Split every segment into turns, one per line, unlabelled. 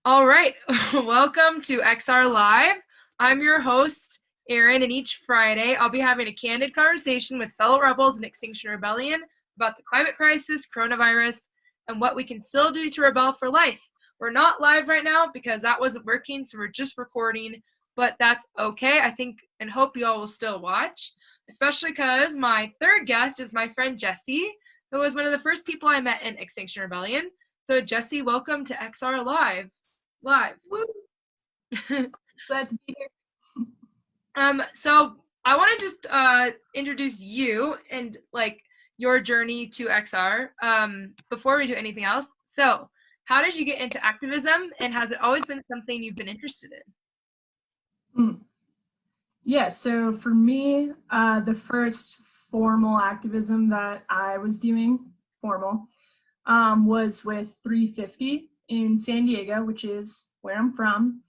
All right, welcome to XR Live. I'm your host, Erinn, and each Friday I'll be having a candid conversation with fellow rebels in Extinction Rebellion about the climate crisis, coronavirus, and what we can still do to rebel for life. We're not live right now because that wasn't working, so we're just recording, but that's okay. I think and hope you all will still watch, especially because my third guest is my friend Jessie, who was one of the first people I met in Extinction Rebellion. So Jessie, welcome to XR Live.
Woo! Glad to be here.
So I want to just introduce you and like your journey to XR before we do anything else. So, how did you get into activism, and has it always been something you've been interested in?
Yeah, so for me, the first formal activism that I was doing, was with 350 in San Diego, which is where I'm from.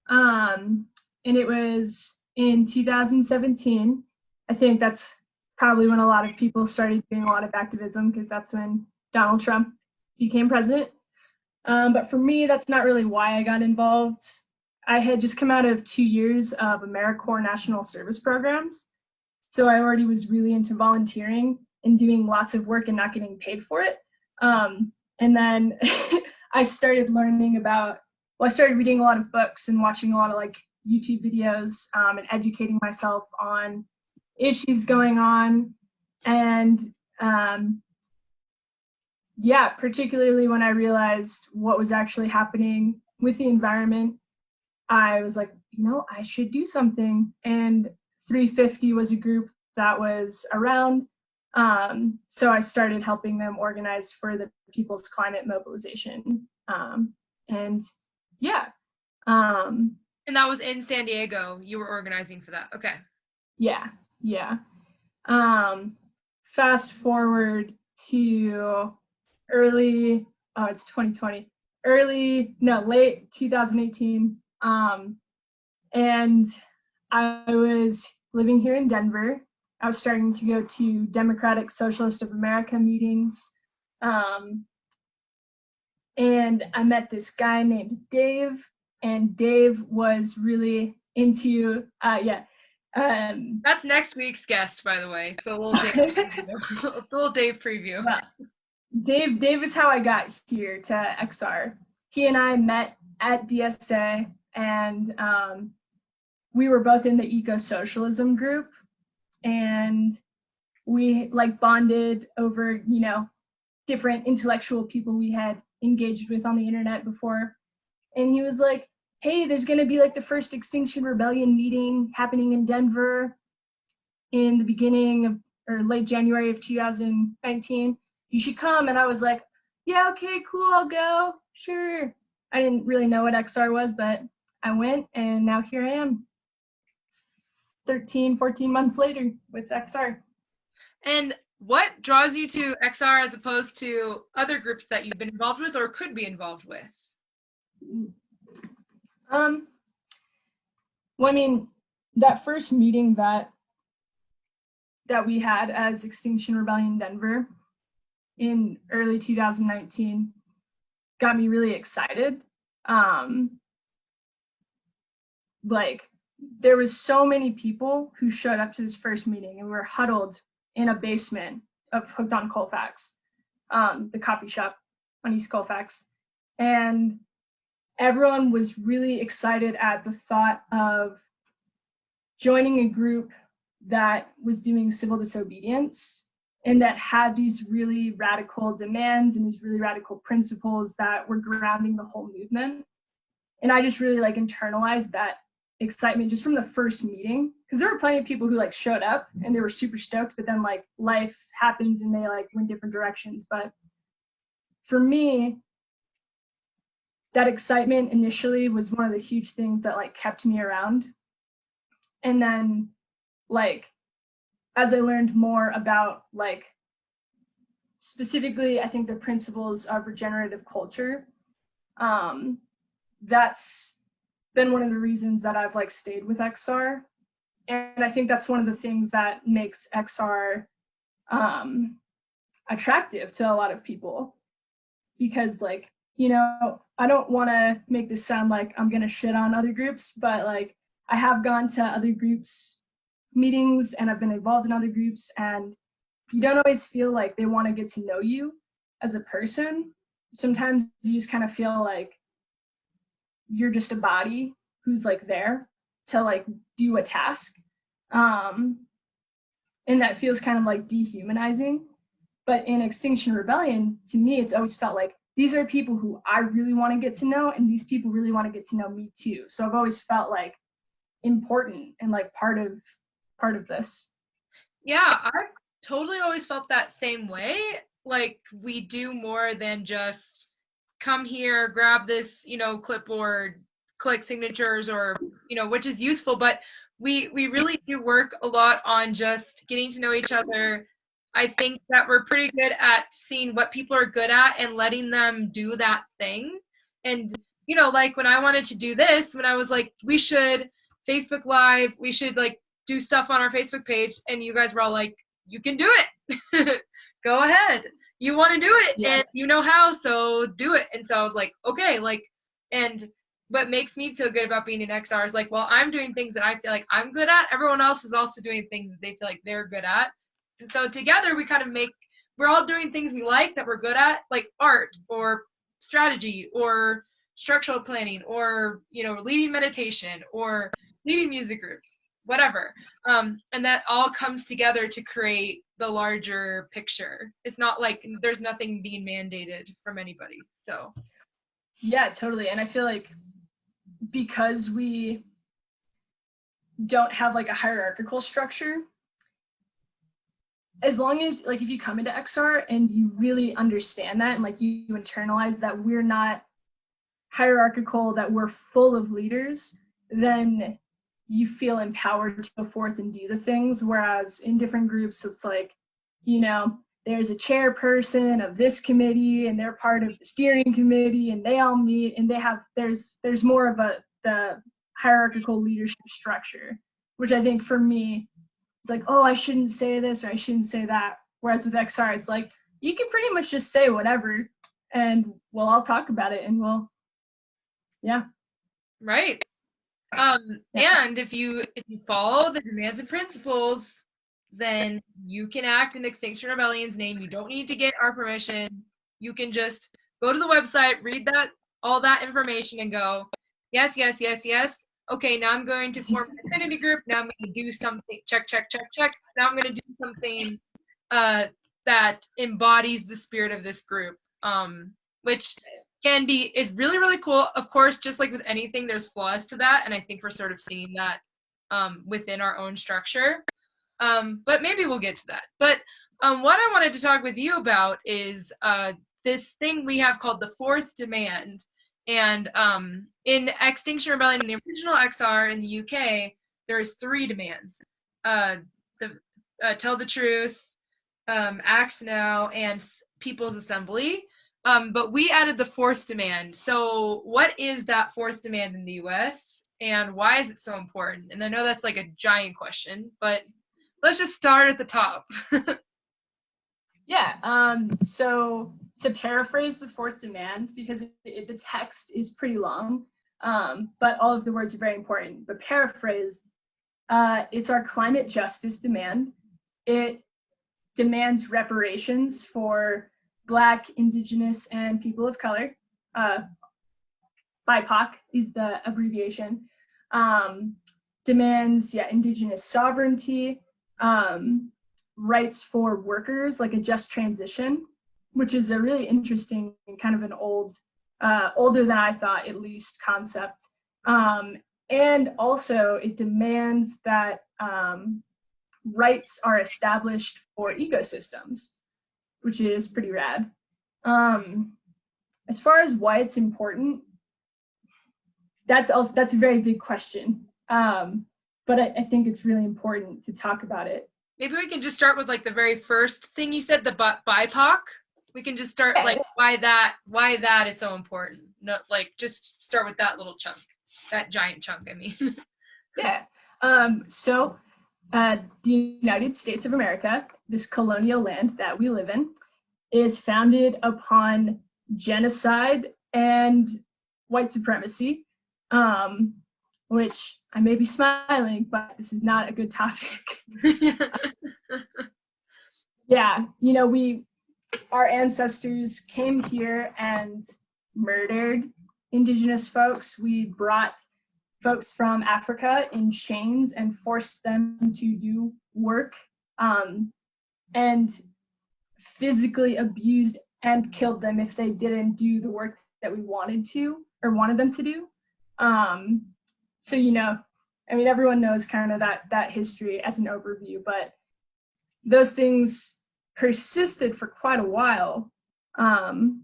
And it was in 2017. I think that's probably when a lot of people started doing a lot of activism, because that's when Donald Trump became president. But for me, that's not really why I got involved. I had just come out of 2 years of AmeriCorps National Service programs. So I already was really into volunteering and doing lots of work and not getting paid for it. And then I started I started reading a lot of books and watching a lot of like YouTube videos and educating myself on issues going on. And yeah, particularly when I realized what was actually happening with the environment, I was like, I should do something. And 350 was a group that was around. So I started helping them organize for the People's Climate Mobilization. And yeah.
And that was in San Diego. You were organizing for that. Okay.
Yeah. Fast forward to it's 2020, late 2018. And I was living here in Denver. I was starting to go to Democratic Socialist of America meetings. And I met this guy named Dave, and Dave was really into,
That's next week's guest, by the way. So a little Dave preview.
Well, Dave is how I got here to XR. He and I met at DSA, and we were both in the eco-socialism group, and we like bonded over, different intellectual people we had engaged with on the internet before. And he was like, hey, there's going to be like the first Extinction Rebellion meeting happening in Denver in the beginning of, or late January of 2019. You should come. And I was like, yeah, okay, cool, I'll go, sure. I didn't really know what XR was, but I went, and now here I am 14 months later with XR.
And what draws you to XR as opposed to other groups that you've been involved with or could be involved with?
Well, I mean, that first meeting that we had as Extinction Rebellion Denver in early 2019 got me really excited. Like, there was so many people who showed up to this first meeting, and we were huddled in a basement of Hooked on Colfax, the coffee shop on East Colfax. And everyone was really excited at the thought of joining a group that was doing civil disobedience and that had these really radical demands and these really radical principles that were grounding the whole movement. And I just really like internalized that excitement just from the first meeting, because there were plenty of people who like showed up and they were super stoked, but then like life happens and they like went different directions. But for me, that excitement initially was one of the huge things that like kept me around. And then like as I learned more about like specifically I think the principles of regenerative culture, that's been one of the reasons that I've like stayed with XR. And I think that's one of the things that makes XR attractive to a lot of people, because like I don't want to make this sound like I'm going to shit on other groups, but like I have gone to other groups meetings and I've been involved in other groups, and you don't always feel like they want to get to know you as a person. Sometimes you just kind of feel like you're just a body who's like there to like do a task. And that feels kind of like dehumanizing. But in Extinction Rebellion, to me, it's always felt like these are people who I really want to get to know, and these people really want to get to know me too. So I've always felt like important and like part of this.
Yeah, I've totally always felt that same way. Like we do more than just come here, grab this, clipboard, click signatures or, which is useful, but we really do work a lot on just getting to know each other. I think that we're pretty good at seeing what people are good at and letting them do that thing. And, like when I wanted to do this, when I was like, we should Facebook Live, we should like do stuff on our Facebook page, and you guys were all like, you can do it. Go ahead. You want to do it,
Yeah.
and you know how, so do it. And so I was like, okay, like, and what makes me feel good about being an XR is like, well, I'm doing things that I feel like I'm good at. Everyone else is also doing things that they feel like they're good at. And so together we kind of we're all doing things we like that we're good at, like art or strategy or structural planning or, leading meditation or leading music group, whatever. And that all comes together to create the larger picture. It's not like there's nothing being mandated from anybody. So
yeah, totally. And I feel like because we don't have like a hierarchical structure, as long as like if you come into XR and you really understand that and like you internalize that we're not hierarchical, that we're full of leaders, then you feel empowered to go forth and do the things. Whereas in different groups, it's like, there's a chairperson of this committee and they're part of the steering committee and they all meet and there's more of the hierarchical leadership structure, which I think for me, it's like, oh, I shouldn't say this or I shouldn't say that. Whereas with XR, it's like, you can pretty much just say whatever and we'll all talk about it and yeah.
Right. And if you follow the demands and principles, then you can act in Extinction Rebellion's name. You don't need to get our permission. You can just go to the website, read all that information and go, yes, yes, yes, yes. Okay, now I'm going to form an affinity group. Now I'm going to do something, check, check, check, check. Now I'm going to do something that embodies the spirit of this group, which is really, really cool. Of course, just like with anything, there's flaws to that. And I think we're sort of seeing that within our own structure. But maybe we'll get to that. But what I wanted to talk with you about is this thing we have called the fourth demand. And in Extinction Rebellion, in the original XR in the UK, there's 3 demands. Tell the truth, act now, and People's Assembly. But we added the 4th demand. So what is that 4th demand in the US and why is it so important? And I know that's like a giant question, but let's just start at the top.
Yeah, so to paraphrase the 4th demand, because the text is pretty long, but all of the words are very important, but paraphrase, it's our climate justice demand. It demands reparations for Black, Indigenous, and people of color. BIPOC is the abbreviation. Demands, Indigenous sovereignty, rights for workers, like a just transition, which is a really interesting kind of an older than I thought at least concept. And also it demands that rights are established for ecosystems, which is pretty rad. As far as why it's important, that's a very big question. But I think it's really important to talk about it.
Maybe we can just start with like the very first thing you said, the BIPOC. We can just start like why that is so important. Not like just start with that little chunk, that giant chunk. I mean.
Yeah. So the United States of America, this colonial land that we live in, is founded upon genocide and white supremacy, which I may be smiling, but this is not a good topic. Yeah, you know, our ancestors came here and murdered indigenous folks. We brought folks from Africa in chains and forced them to do work, and physically abused and killed them if they didn't do the work that we wanted them to do. So, you know, I mean, everyone knows kind of that history as an overview, but those things persisted for quite a while. And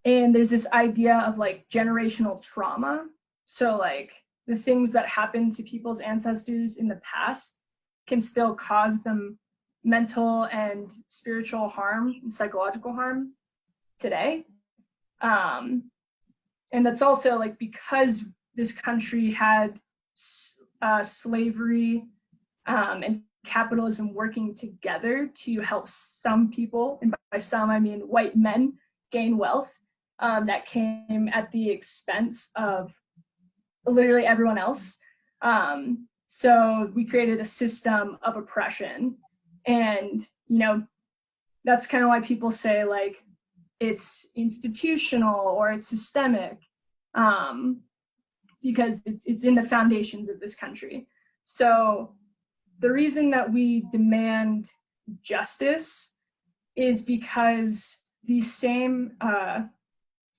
there's this idea of like generational trauma. So like the things that happened to people's ancestors in the past can still cause them mental and spiritual harm, and psychological harm today. And that's also like because this country had slavery and capitalism working together to help some people, and by some I mean white men, gain wealth, that came at the expense of literally everyone else. So we created a system of oppression, and you know, that's kind of why people say like it's institutional or it's systemic, because it's in the foundations of this country. So the reason that we demand justice is because these same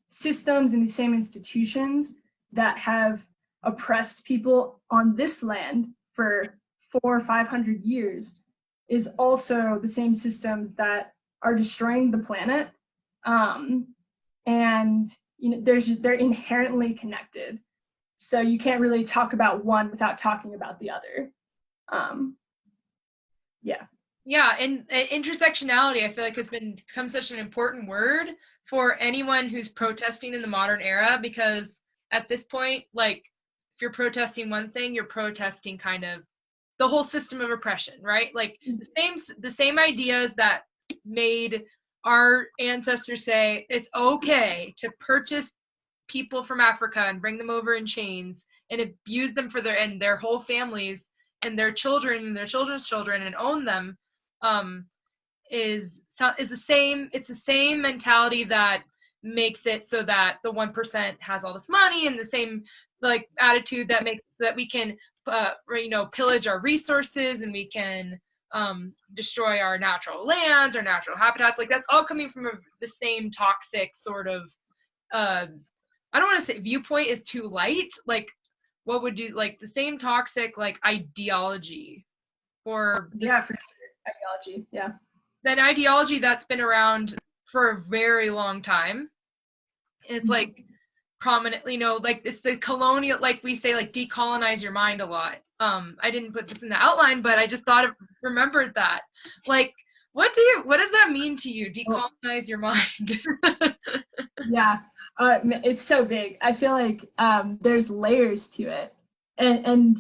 systems and these same institutions that have oppressed people on this land for 400 or 500 years is also the same systems that are destroying the planet. And you know, they're inherently connected. So you can't really talk about one without talking about the other.
Yeah, and intersectionality, I feel like has become such an important word for anyone who's protesting in the modern era, because at this point, like if you're protesting one thing, you're protesting kind of the whole system of oppression, right? Like the same ideas that made our ancestors say it's okay to purchase people from Africa and bring them over in chains and abuse them for their whole families and their children and their children's children and own them, is the same. It's the same mentality that makes it so that the 1% has all this money, and the same like attitude that makes so that we can pillage our resources, and we can destroy our natural lands, our natural habitats. Like that's all coming from the same toxic sort of I don't want to say viewpoint is too light. Like what would you like the same toxic like ideology or
yeah, for sure. Ideology, yeah.
That ideology that's been around for a very long time. It's like prominently, like it's the colonial, like we say, like decolonize your mind a lot. I didn't put this in the outline, but I just remembered that. Like, what does that mean to you? Decolonize your mind.
Yeah, it's so big. I feel like there's layers to it, and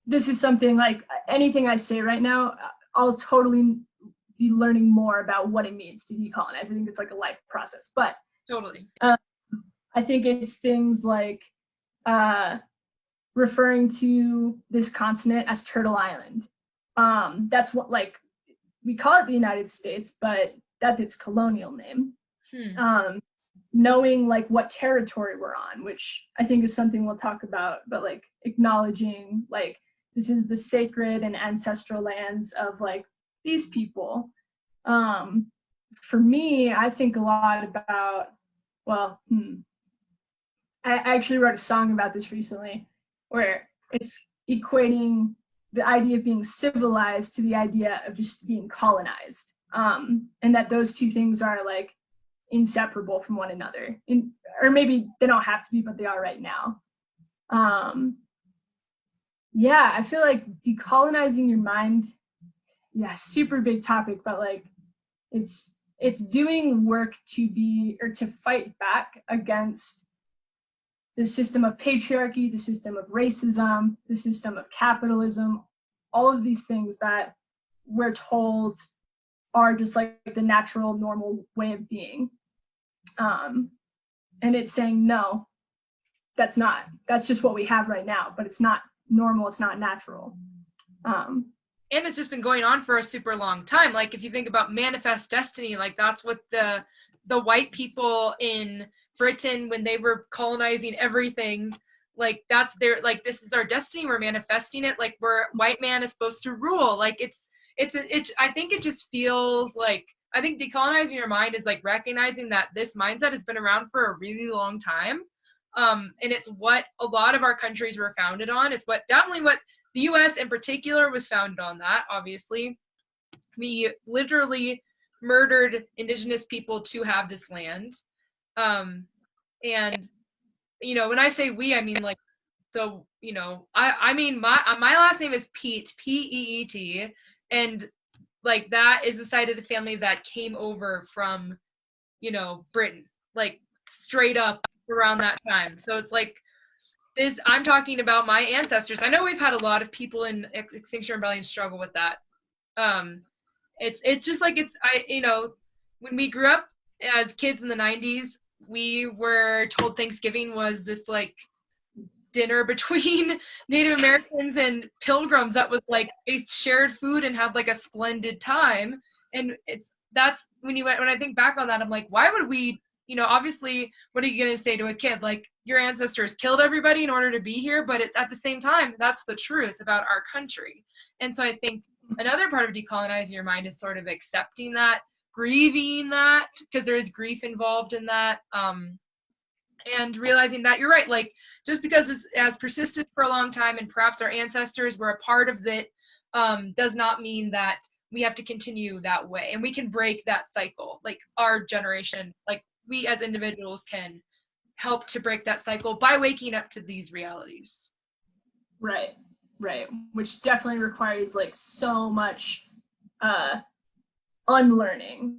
this is something like anything I say right now, I'll totally be learning more about what it means to decolonize. I think it's like a life process, but
totally.
I think it's things like referring to this continent as Turtle Island. That's what, like, we call it the United States, but that's its colonial name. Knowing like what territory we're on, which I think is something we'll talk about, but like acknowledging like this is the sacred and ancestral lands of like these people. For me, I think a lot about, I actually wrote a song about this recently where it's equating the idea of being civilized to the idea of just being colonized. And that those two things are like inseparable from one another. Or maybe they don't have to be, but they are right now. Yeah, I feel like decolonizing your mind, yeah, super big topic, but like it's doing work to fight back against the system of patriarchy, the system of racism, the system of capitalism, all of these things that we're told are just like the natural, normal way of being. And it's saying, no, that's just what we have right now, but it's not normal, it's not natural.
And it's just been going on for a super long time. Like if you think about manifest destiny, like that's what the white people in Britain, when they were colonizing everything, like that's their, like, this is our destiny, we're manifesting it, like white man is supposed to rule. Like it's I think it just feels like, I think decolonizing your mind is like recognizing that this mindset has been around for a really long time. And it's what a lot of our countries were founded on. It's definitely what the US in particular was founded on. That obviously we literally murdered indigenous people to have this land. And when I say we, I mean like, so I mean my last name is Peet, P-E-E-T, and like that is the side of the family that came over from Britain, like straight up around that time. So it's like this, I'm talking about my ancestors. I know we've had a lot of people in Extinction Rebellion struggle with that. It's just like, when we grew up as kids in the 90s, we were told Thanksgiving was this like dinner between Native Americans and pilgrims that was like they shared food and had like a splendid time. And that's when I think back on that, I'm like, why would we, obviously, what are you going to say to a kid? Like, your ancestors killed everybody in order to be here, but at the same time, that's the truth about our country. And so I think another part of decolonizing your mind is sort of accepting that, grieving that, because there is grief involved in that, and realizing that you're right. Like, just because it has persisted for a long time and perhaps our ancestors were a part of it, does not mean that we have to continue that way. And we can break that cycle. Like, our generation, like we as individuals can help to break that cycle by waking up to these realities.
Right. Which definitely requires like so much unlearning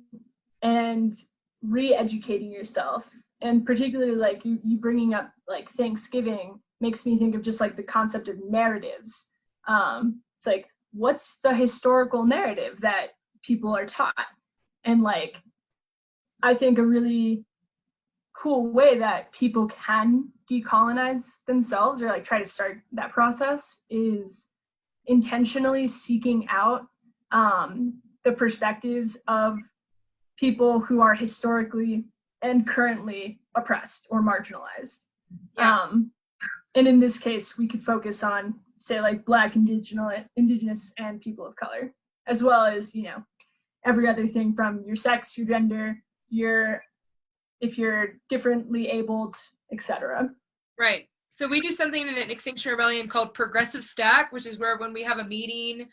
and re-educating yourself. And particularly like you bringing up like Thanksgiving makes me think of just like the concept of narratives. It's like, what's the historical narrative that people are taught? And like, I think a really cool way that people can decolonize themselves or like try to start that process is intentionally seeking out the perspectives of people who are historically and currently oppressed or marginalized.
Yeah.
And in this case, we could focus on, say, like Black, Indigenous, and people of color, as well as, every other thing from your sex, your gender, if you're differently abled, etc.
Right. So we do something in an Extinction Rebellion called Progressive Stack, which is where when we have a meeting,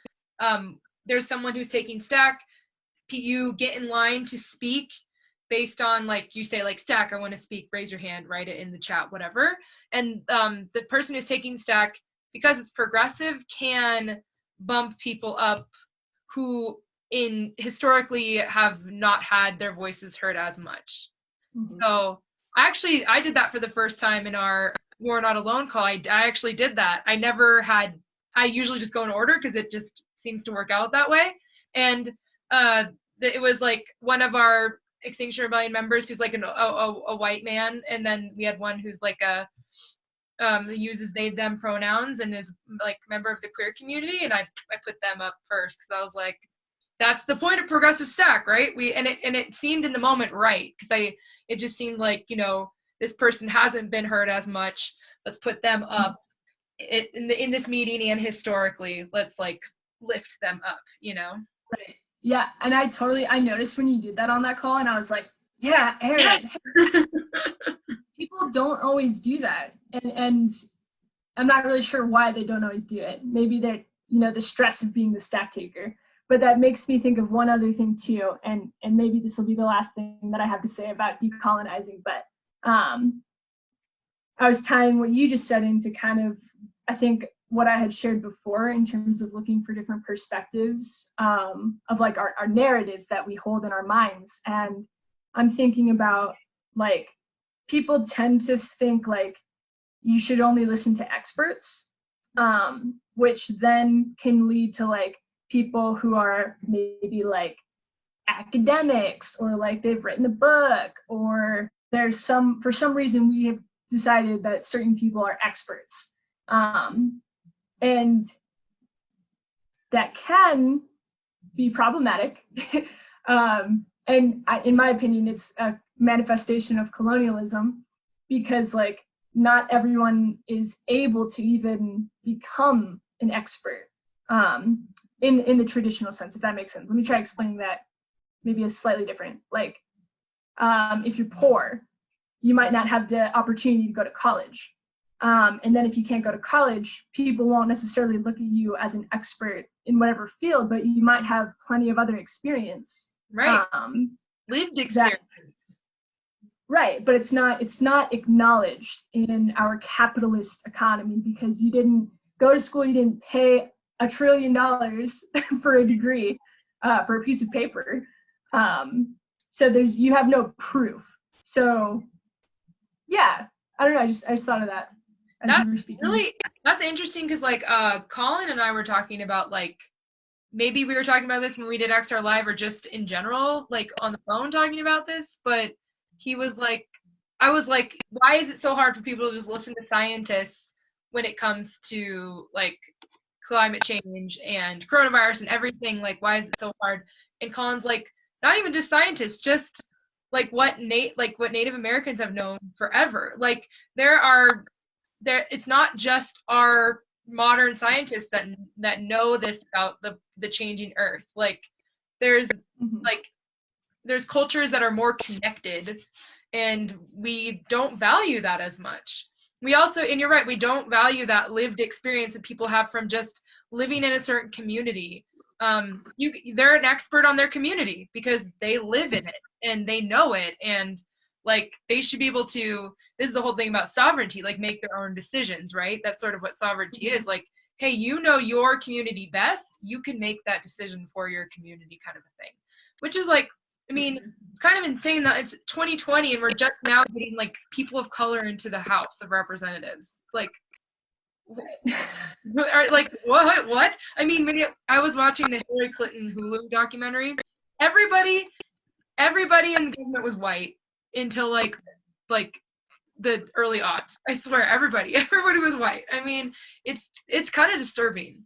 there's someone who's taking stack. You get in line to speak based on, like, you say, like, stack, I want to speak, raise your hand, write it in the chat, whatever. And the person who's taking stack, because it's progressive, can bump people up who historically have not had their voices heard as much. Mm-hmm. So I did that for the first time in our We're Not Alone call. I actually did that. I usually just go in order because it just seems to work out that way. And it was like one of our Extinction Rebellion members who's like a white man, and then we had one who's like who uses they them pronouns and is like a member of the queer community, and I put them up first because I was like, that's the point of Progressive Stack, right? It seemed in the moment right, because it just seemed like, this person hasn't been heard as much. Let's put them up in this meeting, and historically, let's like lift them up,
Right. Yeah, and I noticed when you did that on that call, and I was like, yeah, Erinn. People don't always do that, and I'm not really sure why they don't always do it. Maybe that, the stress of being the stack taker. But that makes me think of one other thing too, and maybe this will be the last thing that I have to say about decolonizing, but I was tying what you just said into kind of, I think, what I had shared before in terms of looking for different perspectives of like our narratives that we hold in our minds. And I'm thinking about, like, people tend to think like you should only listen to experts, which then can lead to like people who are maybe like academics, or like they've written a book, or for some reason we have decided that certain people are experts, and that can be problematic. And in my opinion, it's a manifestation of colonialism, because like not everyone is able to even become an expert, in the traditional sense, if that makes sense. Let me try explaining that maybe a slightly different. Like, if you're poor, you might not have the opportunity to go to college. And then if you can't go to college, people won't necessarily look at you as an expert in whatever field, but you might have plenty of other experience.
Right. Lived experience.
Right, but it's not acknowledged in our capitalist economy, because you didn't go to school, you didn't pay $1 trillion for a degree, for a piece of paper. So you have no proof. So yeah, I don't know. I just thought of that.
That's interesting, because like Colin and I were talking about, like, maybe we were talking about this when we did XR Live, or just in general, like on the phone talking about this, but he was like, I was like, why is it so hard for people to just listen to scientists when it comes to like climate change and coronavirus and everything? Like, why is it so hard? And Colin's like, not even just scientists, just like what Native Americans have known forever. Like it's not just our modern scientists that know this about the changing earth. Like there's there's cultures that are more connected, and we don't value that as much. We also, and you're right, we don't value that lived experience that people have from just living in a certain community. They're an expert on their community because they live in it and they know it, and like they should be able to, this is the whole thing about sovereignty, like make their own decisions, right? That's sort of what sovereignty is. Like, hey, you know your community best, you can make that decision for your community, kind of a thing. Which is like, I mean, it's kind of insane that it's 2020 and we're just now getting like people of color into the House of Representatives. Like, like what? I mean, when I was watching the Hillary Clinton Hulu documentary, everybody in the government was white until like the early aughts. I swear, everybody was white. I mean, it's kind of disturbing.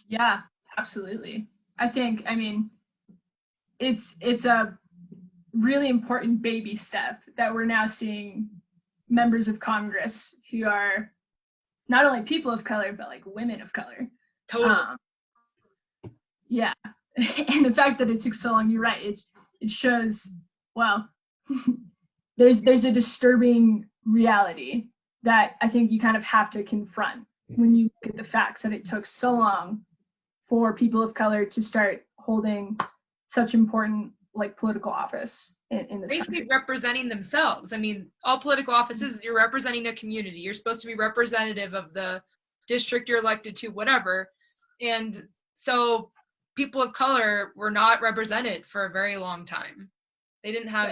Yeah, absolutely. I mean, it's a really important baby step that we're now seeing members of Congress who are not only people of color, but like women of color.
Totally.
Yeah. And the fact that it took so long, you're right. It shows, well, there's a disturbing reality that I think you kind of have to confront when you look at the facts that it took so long for people of color to start holding such important like political office in this
basically
country.
Representing themselves. I mean, all political offices, you're representing a community. You're supposed to be representative of the district you're elected to, whatever. And so people of color were not represented for a very long time. They didn't have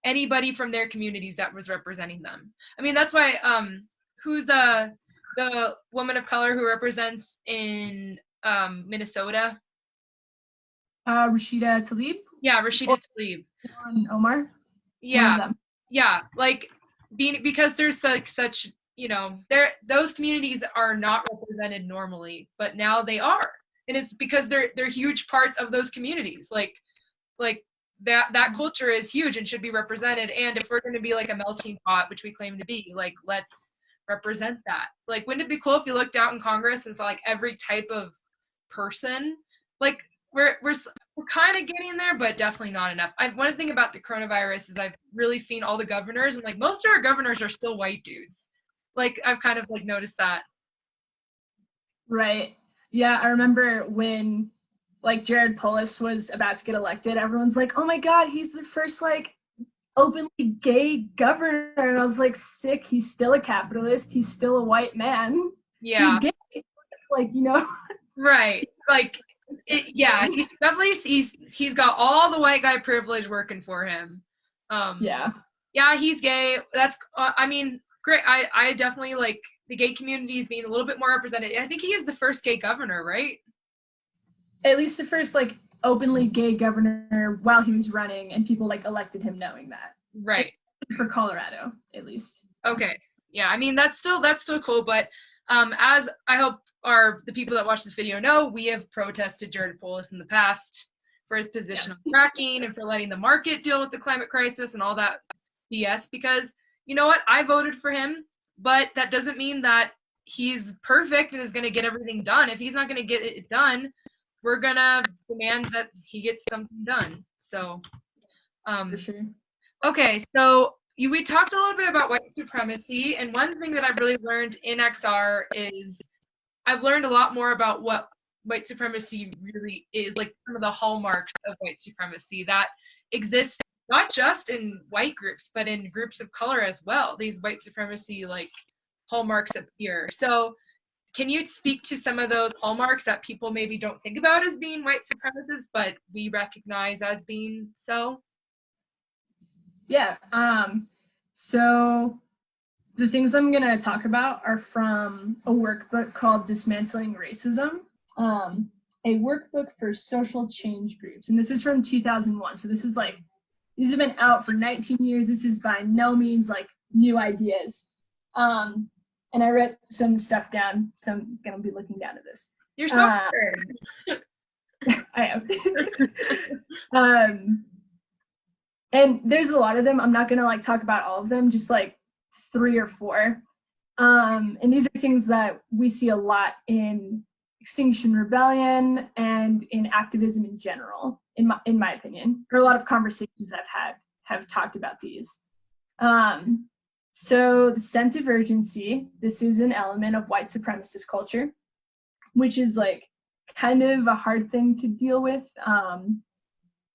anybody from their communities that was representing them. I mean, that's why who's the woman of color who represents in Minnesota?
Rashida Tlaib?
Yeah, Rashida Tlaib.
Omar?
Yeah. Yeah, like because there's such, you know, those communities are not represented normally, but now they are. And it's because they're huge parts of those communities. Like that culture is huge and should be represented. And if we're going to be like a melting pot, which we claim to be, like, let's represent that. Like, wouldn't it be cool if you looked out in Congress and saw like every type of person? Like we're kind of getting there, but definitely not enough. One thing about the coronavirus is I've really seen all the governors, and like most of our governors are still white dudes. Like I've kind of like noticed that.
Right. Yeah, I remember when like Jared Polis was about to get elected, everyone's like, oh my God, he's the first like openly gay governor. And I was like, sick, he's still a capitalist, he's still a white man.
Yeah.
He's gay. Like, you know.
Right. Like yeah, he's definitely he's got all the white guy privilege working for him. Yeah, he's gay. That's I mean, great. I definitely like the gay community is being a little bit more represented. I think he is the first gay governor, right?
At least the first like openly gay governor while he was running, and people like elected him knowing that.
Right.
For Colorado, at least.
Okay. Yeah, I mean that's still cool, but as I hope the people that watch this video know, we have protested Jared Polis in the past for his position on fracking and for letting the market deal with the climate crisis and all that BS, because you know what? I voted for him, but that doesn't mean that he's perfect and is going to get everything done. If he's not going to get it done, we're going to demand that he gets something done. So,
For sure.
okay, so we talked a little bit about white supremacy, and one thing that I've really learned in XR is I've learned a lot more about what white supremacy really is, like some of the hallmarks of white supremacy that exist not just in white groups, but in groups of color as well. These white supremacy like hallmarks appear. So can you speak to some of those hallmarks that people maybe don't think about as being white supremacists, but we recognize as being so?
Yeah. So the things I'm going to talk about are from a workbook called Dismantling Racism, a workbook for social change groups. And this is from 2001. So these have been out for 19 years. This is by no means like new ideas. And I wrote some stuff down, so I'm going to be looking down at this.
You're so
I am. And there's a lot of them. I'm not going to like talk about all of them, just like 3 or 4. And these are things that we see a lot in Extinction Rebellion and in activism in general, in my opinion. There are a lot of conversations I've had have talked about these. So the sense of urgency, this is an element of white supremacist culture, which is like kind of a hard thing to deal with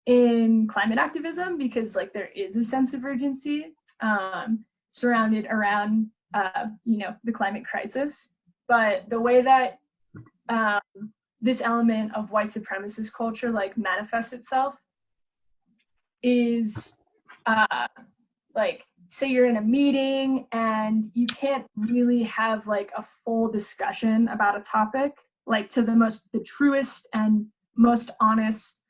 in climate activism, because like there is a sense of urgency surrounded around the climate crisis. But the way that this element of white supremacist culture like manifests itself is like, say you're in a meeting and you can't really have like a full discussion about a topic, like to the truest and most honest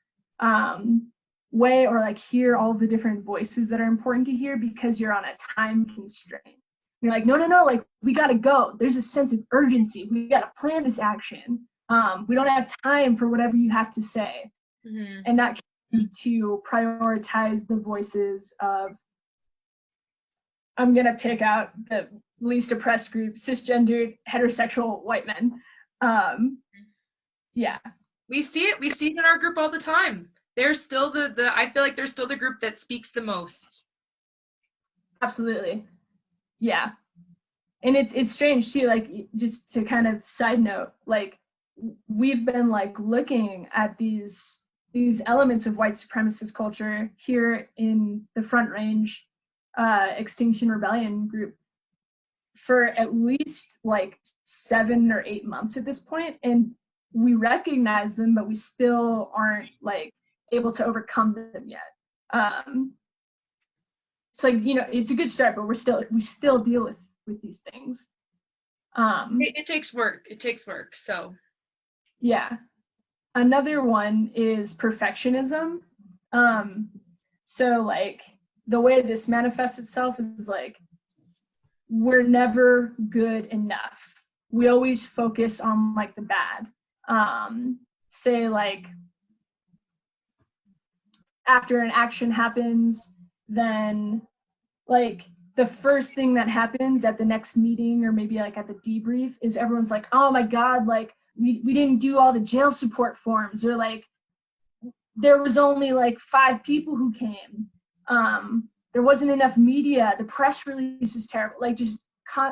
way, or like hear all the different voices that are important to hear, because you're on a time constraint. You're like, no, like we gotta go. There's a sense of urgency. We gotta plan this action. We don't have time for whatever you have to say.
Mm-hmm.
And that can be to prioritize the voices of, I'm gonna pick out the least oppressed group, cisgendered, heterosexual white men. Yeah.
We see it in our group all the time. They're still I feel like they're still the group that speaks the most.
Absolutely. Yeah. And it's strange too, like just to kind of side note, like we've been like looking at these elements of white supremacist culture here in the Front Range Extinction Rebellion group for at least like 7 or 8 months at this point, and we recognize them, but we still aren't like able to overcome them yet. So it's a good start, but we still deal with these things.
It takes work. So
yeah. Another one is perfectionism. So like the way this manifests itself is like we're never good enough. We always focus on like the bad. Say like after an action happens, then like the first thing that happens at the next meeting or maybe like at the debrief is everyone's like, oh my God, like we didn't do all the jail support forms, or like there was only like 5 people who came. There wasn't enough media. The press release was terrible. Like just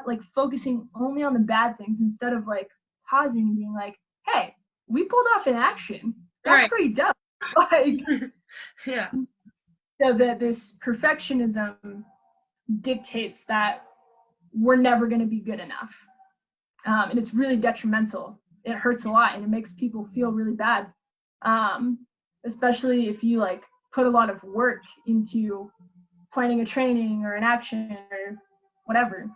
like focusing only on the bad things instead of like pausing and being like, hey, we pulled off an action. That's
right.
pretty dope. Like,
yeah.
So this perfectionism dictates that we're never going to be good enough. And it's really detrimental. It hurts a lot and it makes people feel really bad. Especially if you like put a lot of work into planning a training or an action or whatever.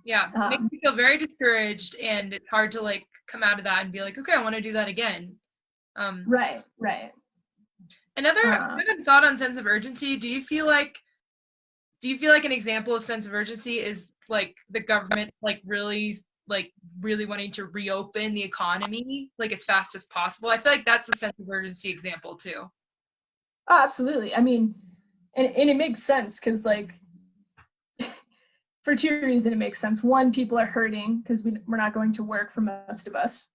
Yeah, it makes me feel very discouraged, and it's hard to like come out of that and be like, okay, I want to do that again.
Right.
Another thought on sense of urgency. Do you feel like do you feel like an example of sense of urgency is like the government really wanting to reopen the economy like as fast as possible? I feel like that's a sense of urgency example too.
Oh, absolutely. I mean, and it makes sense because like for two reasons it makes sense. One, people are hurting because we're not going to work for most of us.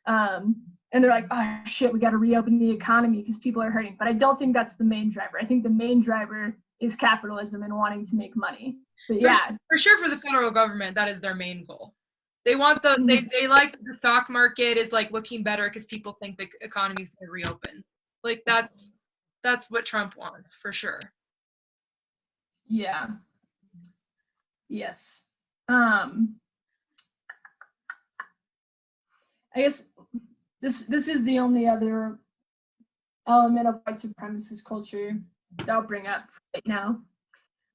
And they're like, oh shit, we got to reopen the economy because people are hurting. But I don't think that's the main driver. I think the main driver is capitalism and wanting to make money. But yeah,
for sure, for the federal government, that is their main goal. They want they like the stock market is like looking better because people think the economy's going to reopen. Like that's what Trump wants for sure.
Yeah. Yes. I guess this is the only other element of white supremacist culture that I'll bring up right now.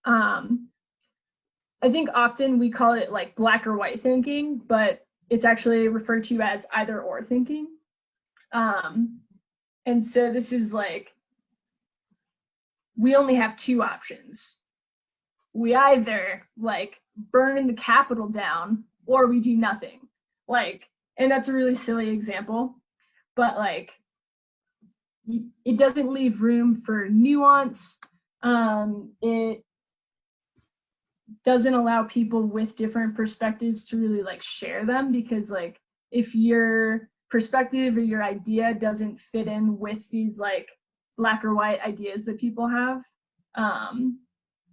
I think often we call it like black or white thinking, but it's actually referred to as either or thinking. And so this is like, we only have two options. We either like burn the Capitol down or we do nothing. Like, and that's a really silly example, but like, it doesn't leave room for nuance. It doesn't allow people with different perspectives to really like share them, because like if your perspective or your idea doesn't fit in with these like black or white ideas that people have,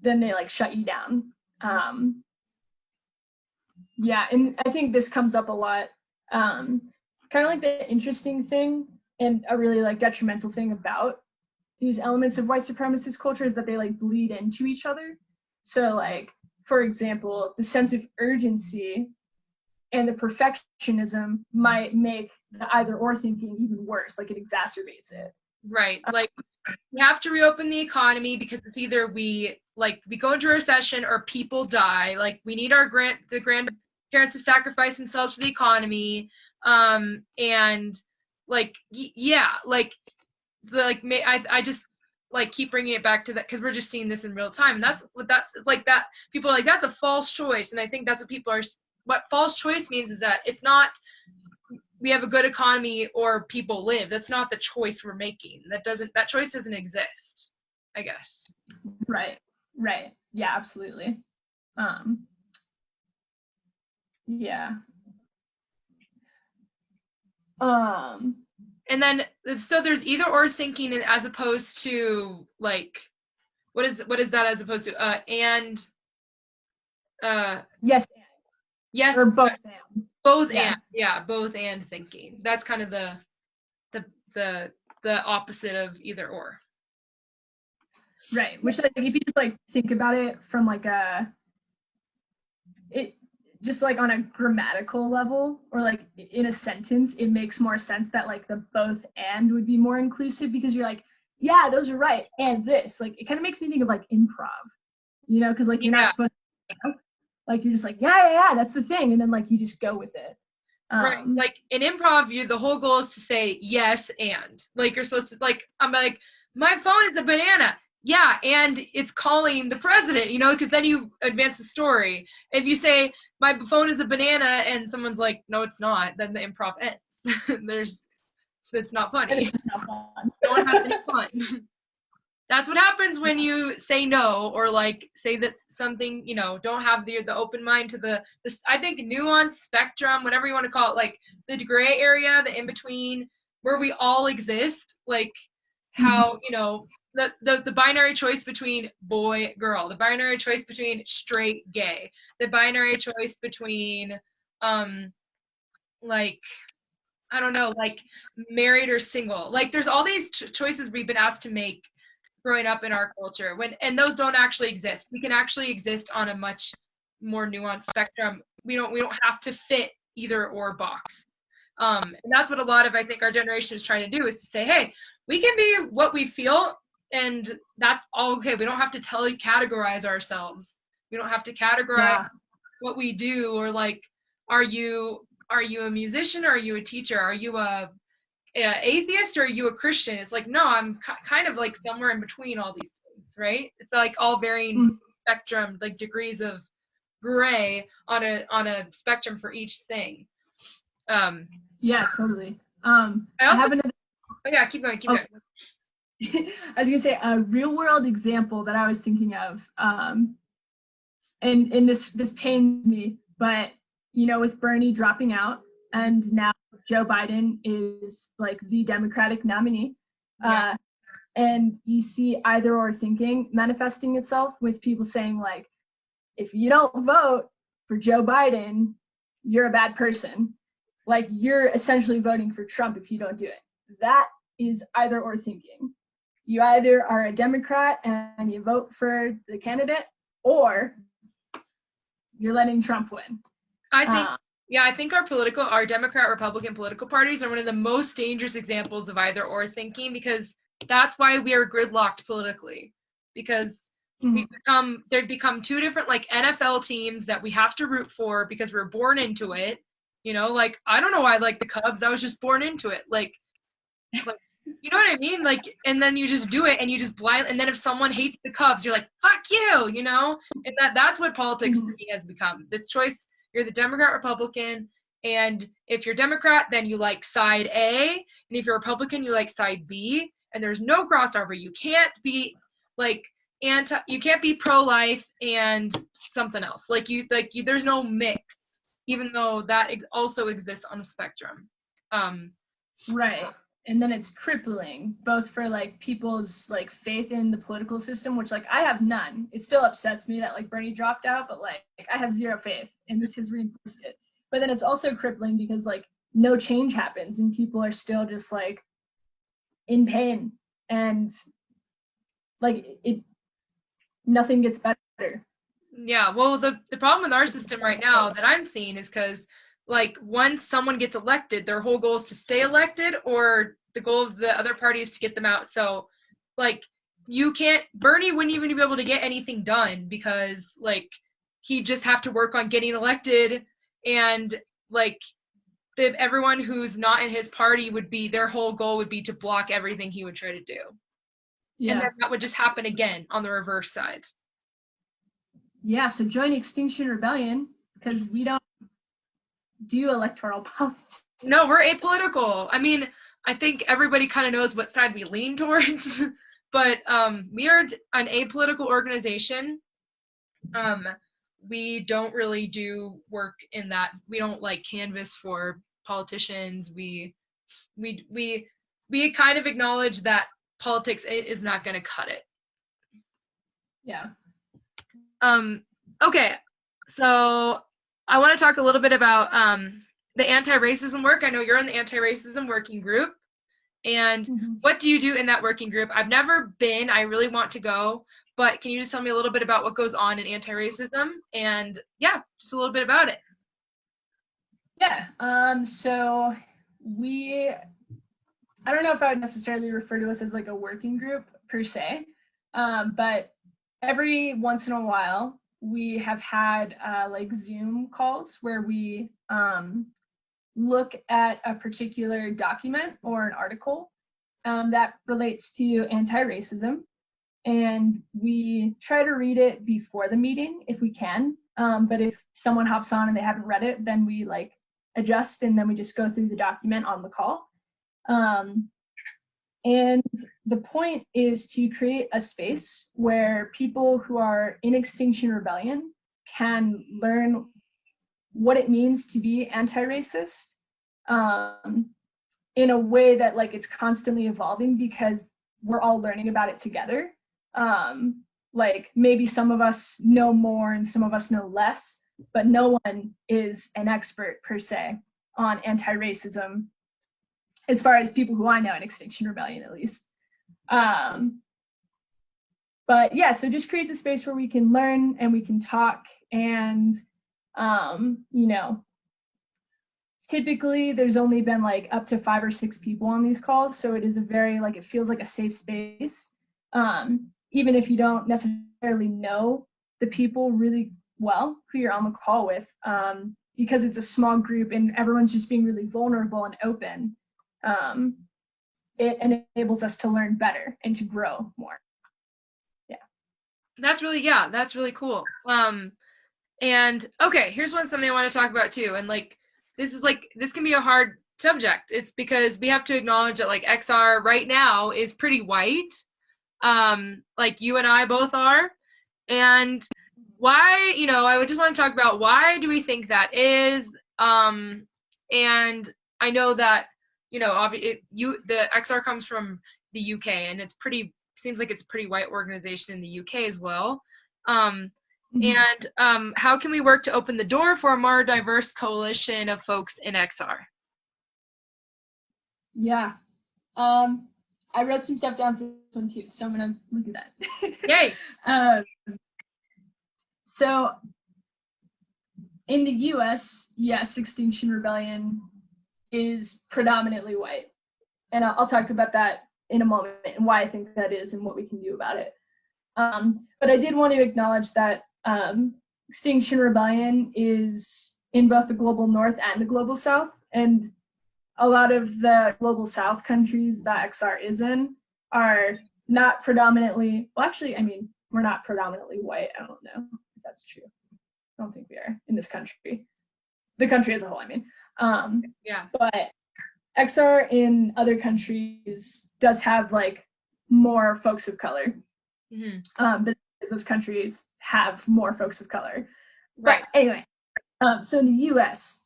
then they like shut you down. Yeah, and I think this comes up a lot. Kind of like the interesting thing and a really like detrimental thing about these elements of white supremacist culture is that they like bleed into each other. So like, for example, the sense of urgency and the perfectionism might make the either or thinking even worse. Like it exacerbates it.
Right. Like we have to reopen the economy because it's either we go into a recession or people die. Like we need the grandparents to sacrifice themselves for the economy. And like, yeah, like I just like keep bringing it back to that because we're just seeing this in real time. And that's like that. People are like, that's a false choice. And I think that's what false choice means is that it's not, we have a good economy or people live. That's not the choice we're making. That choice doesn't exist, I guess.
Right. Yeah, absolutely. Yeah.
And then, so there's either or thinking as opposed to like, what is that as opposed to, and,
yes.
Yes.
Or both and.
Both yeah. Both and thinking. That's kind of the opposite of either or.
Right. Which like if you just like think about it from like just like on a grammatical level or like in a sentence, it makes more sense that like the both and would be more inclusive, because you're like, yeah, those are right, and this, like it kind of makes me think of like improv, you know, because like you're not supposed to, like you're just like yeah, that's the thing, and then like you just go with it.
Right. Like in improv, the whole goal is to say yes and. Like you're supposed to, like, I'm like, my phone is a banana. Yeah, and it's calling the president, you know, because then you advance the story. If you say my phone is a banana and someone's like, no, it's not, then the improv ends. It's not funny.
It's just not fun.
No one has any fun. That's what happens when you say no, or like say that something, you know, don't have the open mind to this, I think, nuance spectrum, whatever you want to call it, like the gray area, the in between, where we all exist, like how, you know, the binary choice between boy, girl, the binary choice between straight, gay, the binary choice between, like, I don't know, like married or single. Like there's all these choices we've been asked to make growing up in our culture, and those don't actually exist. We can actually exist on a much more nuanced spectrum. We don't have to fit either or box. And that's what a lot of, I think, our generation is trying to do, is to say, hey, we can be what we feel, and that's all okay. We don't have to categorize ourselves. We don't have to categorize what we do, or like, are you a musician, or are you a teacher? Are you a atheist, or are you a Christian? It's like, no, I'm kind of like somewhere in between all these things, right? It's like all varying spectrum, like degrees of gray on a spectrum for each thing.
Yeah, totally.
I also,
have another.
Oh yeah, keep going.
I was gonna say a real world example that I was thinking of, and this pains me, but with Bernie dropping out and now Joe Biden is like the Democratic nominee,
Yeah.
and you see either or thinking manifesting itself with people saying like, if you don't vote for Joe Biden, you're a bad person. Like you're essentially voting for Trump if you don't do it. That is either or thinking. You either are a Democrat and you vote for the candidate, or you're letting Trump win.
I think our Democrat Republican political parties are one of the most dangerous examples of either or thinking, because that's why we are gridlocked politically, because they've become two different like NFL teams that we have to root for because we're born into it. Like I don't know why I like the Cubs. I was just born into it. Like you know what I mean? Like, and then you just do it and you just blind. And then if someone hates the Cubs, you're like, fuck you, And that's what politics to me has become. This choice, you're the Democrat, Republican. And if you're Democrat, then you like side A. And if you're Republican, you like side B. And there's no crossover. You can't be like you can't be pro-life and something else. There's no mix, even though that also exists on a spectrum.
Right. And then it's crippling both for like people's like faith in the political system, which like I have none. It still upsets me that like Bernie dropped out, but like I have zero faith, and this has reinforced it. But then it's also crippling because like no change happens and people are still just like in pain, and like nothing gets better.
Yeah, well, the problem with our system right now that I'm seeing is because like once someone gets elected, their whole goal is to stay elected, or the goal of the other party is to get them out. So like Bernie wouldn't even be able to get anything done because like he'd just have to work on getting elected, and like everyone who's not in his party their whole goal would be to block everything he would try to do. Yeah. And then that would just happen again on the reverse side.
Yeah, so join Extinction Rebellion, because we don't do electoral politics.
No, we're apolitical. I mean, I think everybody kind of knows what side we lean towards, but we are an apolitical organization. We don't really do work in that. We don't like canvass for politicians. We kind of acknowledge that politics is not going to cut it.
Yeah.
Okay, so I want to talk a little bit about the anti-racism work. I know you're in the anti-racism working group, and what do you do in that working group? I've never been. I really want to go, but can you just tell me a little bit about what goes on in anti-racism, and yeah, just a little bit about it.
Yeah. So I don't know if I would necessarily refer to us as like a working group per se, but every once in a while we have had like Zoom calls where we look at a particular document or an article that relates to anti-racism, and we try to read it before the meeting if we can, but if someone hops on and they haven't read it, then we like adjust and then we just go through the document on the call. And the point is to create a space where people who are in Extinction Rebellion can learn what it means to be anti-racist in a way that like it's constantly evolving, because we're all learning about it together. Like maybe some of us know more and some of us know less, but no one is an expert per se on anti-racism, as far as people who I know in Extinction Rebellion, at least. But yeah, so just creates a space where we can learn and we can talk, and typically there's only been like up to 5 or 6 people on these calls, so it is a very like, it feels like a safe space, even if you don't necessarily know the people really well who you're on the call with, because it's a small group and everyone's just being really vulnerable and open. It enables us to learn better and to grow more. Yeah.
That's really cool. And okay, here's something I want to talk about too. And like, this can be a hard subject. It's because we have to acknowledge that like XR right now is pretty white. Like you and I both are. And why, I would just want to talk about why do we think that is? And I know that, the XR comes from the UK, and seems like it's a pretty white organization in the UK as well. And how can we work to open the door for a more diverse coalition of folks in XR?
Yeah. I wrote some stuff down for this one too, so I'm gonna look at that.
Yay.
So in the US, yes, Extinction Rebellion is predominantly white. And I'll talk about that in a moment and why I think that is and what we can do about it. But I did want to acknowledge that Extinction Rebellion is in both the global north and the global south. And a lot of the global south countries that XR is in are not predominantly, well, actually, I mean, we're not predominantly white. I don't know if that's true. I don't think we are in this country. The country as a whole, I mean.
Yeah.
But XR in other countries does have like more folks of color. But those countries have more folks of color.
Right.
But anyway, so in the US,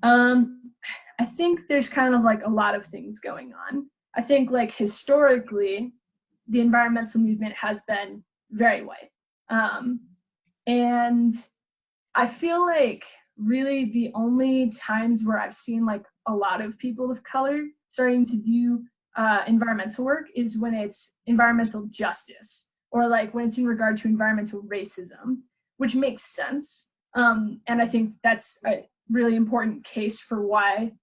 I think there's kind of like a lot of things going on. I think like historically, the environmental movement has been very white. And I feel like really the only times where I've seen like a lot of people of color starting to do environmental work is when it's environmental justice, or like when it's in regard to environmental racism, which makes sense. And I think that's a really important case for why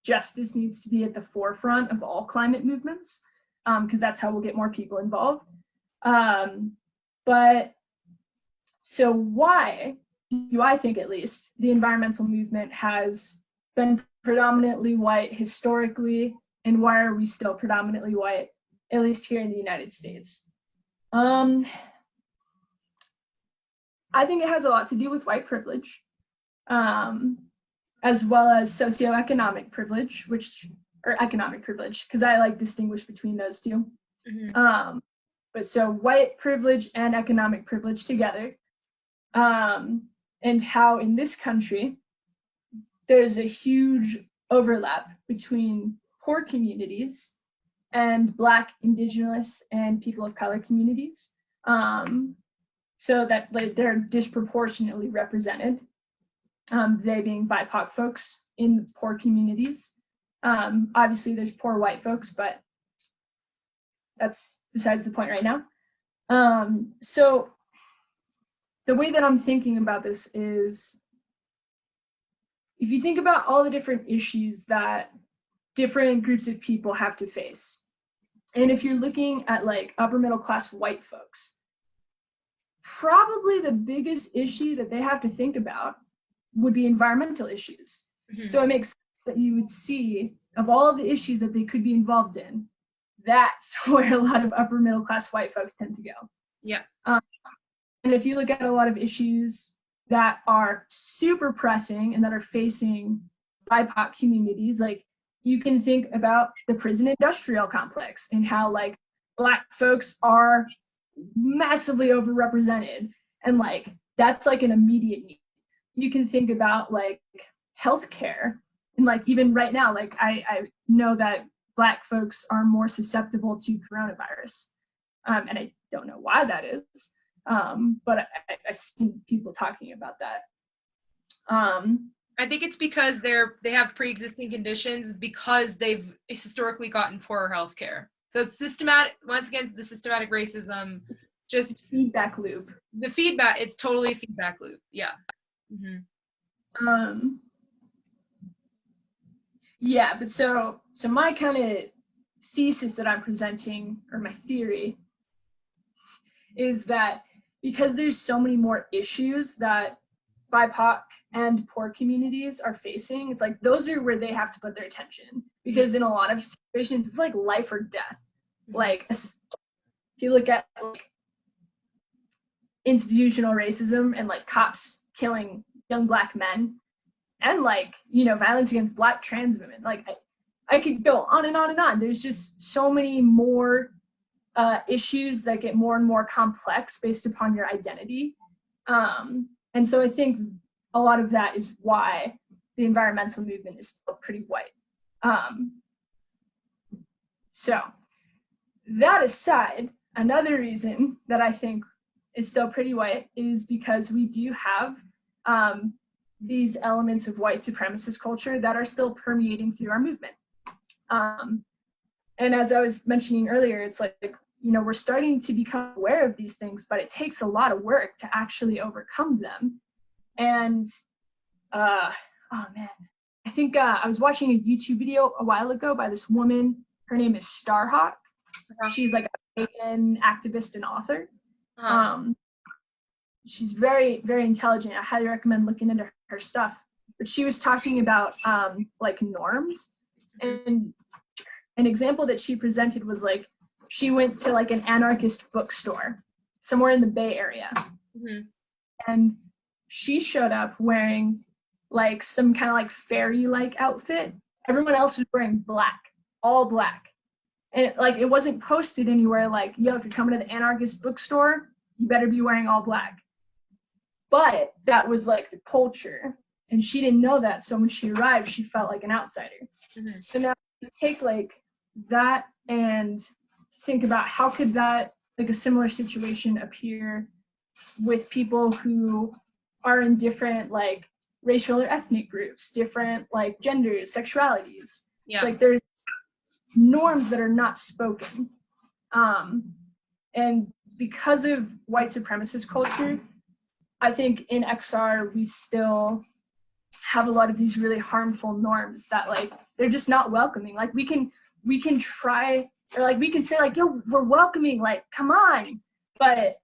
justice needs to be at the forefront of all climate movements, because that's how we'll get more people involved. But so why do I think, at least, the environmental movement has been predominantly white historically, and why are we still predominantly white, at least here in the United States? I think it has a lot to do with white privilege, as well as socioeconomic privilege, or economic privilege, because I like distinguish between those two. But so white privilege and economic privilege together, and how in this country, there's a huge overlap between poor communities and Black, Indigenous, and people of color communities, so that like they're disproportionately represented, they being BIPOC folks in poor communities. Obviously there's poor white folks, but that's besides the point right now. So the way that I'm thinking about this is, if you think about all the different issues that different groups of people have to face, and if you're looking at like upper middle class white folks, probably the biggest issue that they have to think about would be environmental issues. So it makes sense that you would see, of all of the issues that they could be involved in, that's where a lot of upper middle class white folks tend to go.
Yeah.
And if you look at a lot of issues that are super pressing and that are facing BIPOC communities, like you can think about the prison industrial complex and how like Black folks are massively overrepresented, and like that's like an immediate need. You can think about like healthcare, and like even right now, like I know that Black folks are more susceptible to coronavirus, and I don't know why that is, but I've seen people talking about that.
I think it's because they have pre-existing conditions, because they've historically gotten poorer health care. So it's systematic, once again, the systematic racism, just
feedback loop.
The feedback, it's totally a feedback loop. Yeah.
Yeah, but so my kind of thesis that I'm presenting, or my theory, is that because there's so many more issues that BIPOC and poor communities are facing, it's like those are where they have to put their attention, because in a lot of situations it's like life or death. Like if you look at like institutional racism and like cops killing young Black men and like, you know, violence against Black trans women. Like I could go on and on and on. There's just so many more issues that get more and more complex based upon your identity. And so I think a lot of that is why the environmental movement is still pretty white. So that aside, another reason that I think is still pretty white is because we do have these elements of white supremacist culture that are still permeating through our movement. And as I was mentioning earlier, it's like, you know, we're starting to become aware of these things, but it takes a lot of work to actually overcome them. And, oh man, I think I was watching a YouTube video a while ago by this woman. Her name is Starhawk. She's like a vegan activist and author. She's very, very intelligent. I highly recommend looking into her stuff. But she was talking about like norms. And an example that she presented was like, she went to like an anarchist bookstore somewhere in the Bay Area. And she showed up wearing like some kind of like fairy-like outfit. Everyone else was wearing black, all black. And it wasn't posted anywhere like, yo, if you're coming to the anarchist bookstore, you better be wearing all black. But that was like the culture. And she didn't know that. So when she arrived, she felt like an outsider. So now you take like that and think about how could that, like a similar situation appear with people who are in different like racial or ethnic groups, different like genders, sexualities.
Yeah.
It's like there's norms that are not spoken. And because of white supremacist culture, I think in XR we still have a lot of these really harmful norms that like they're just not welcoming. Like we can try, or like we can say like, yo, we're welcoming, like come on, but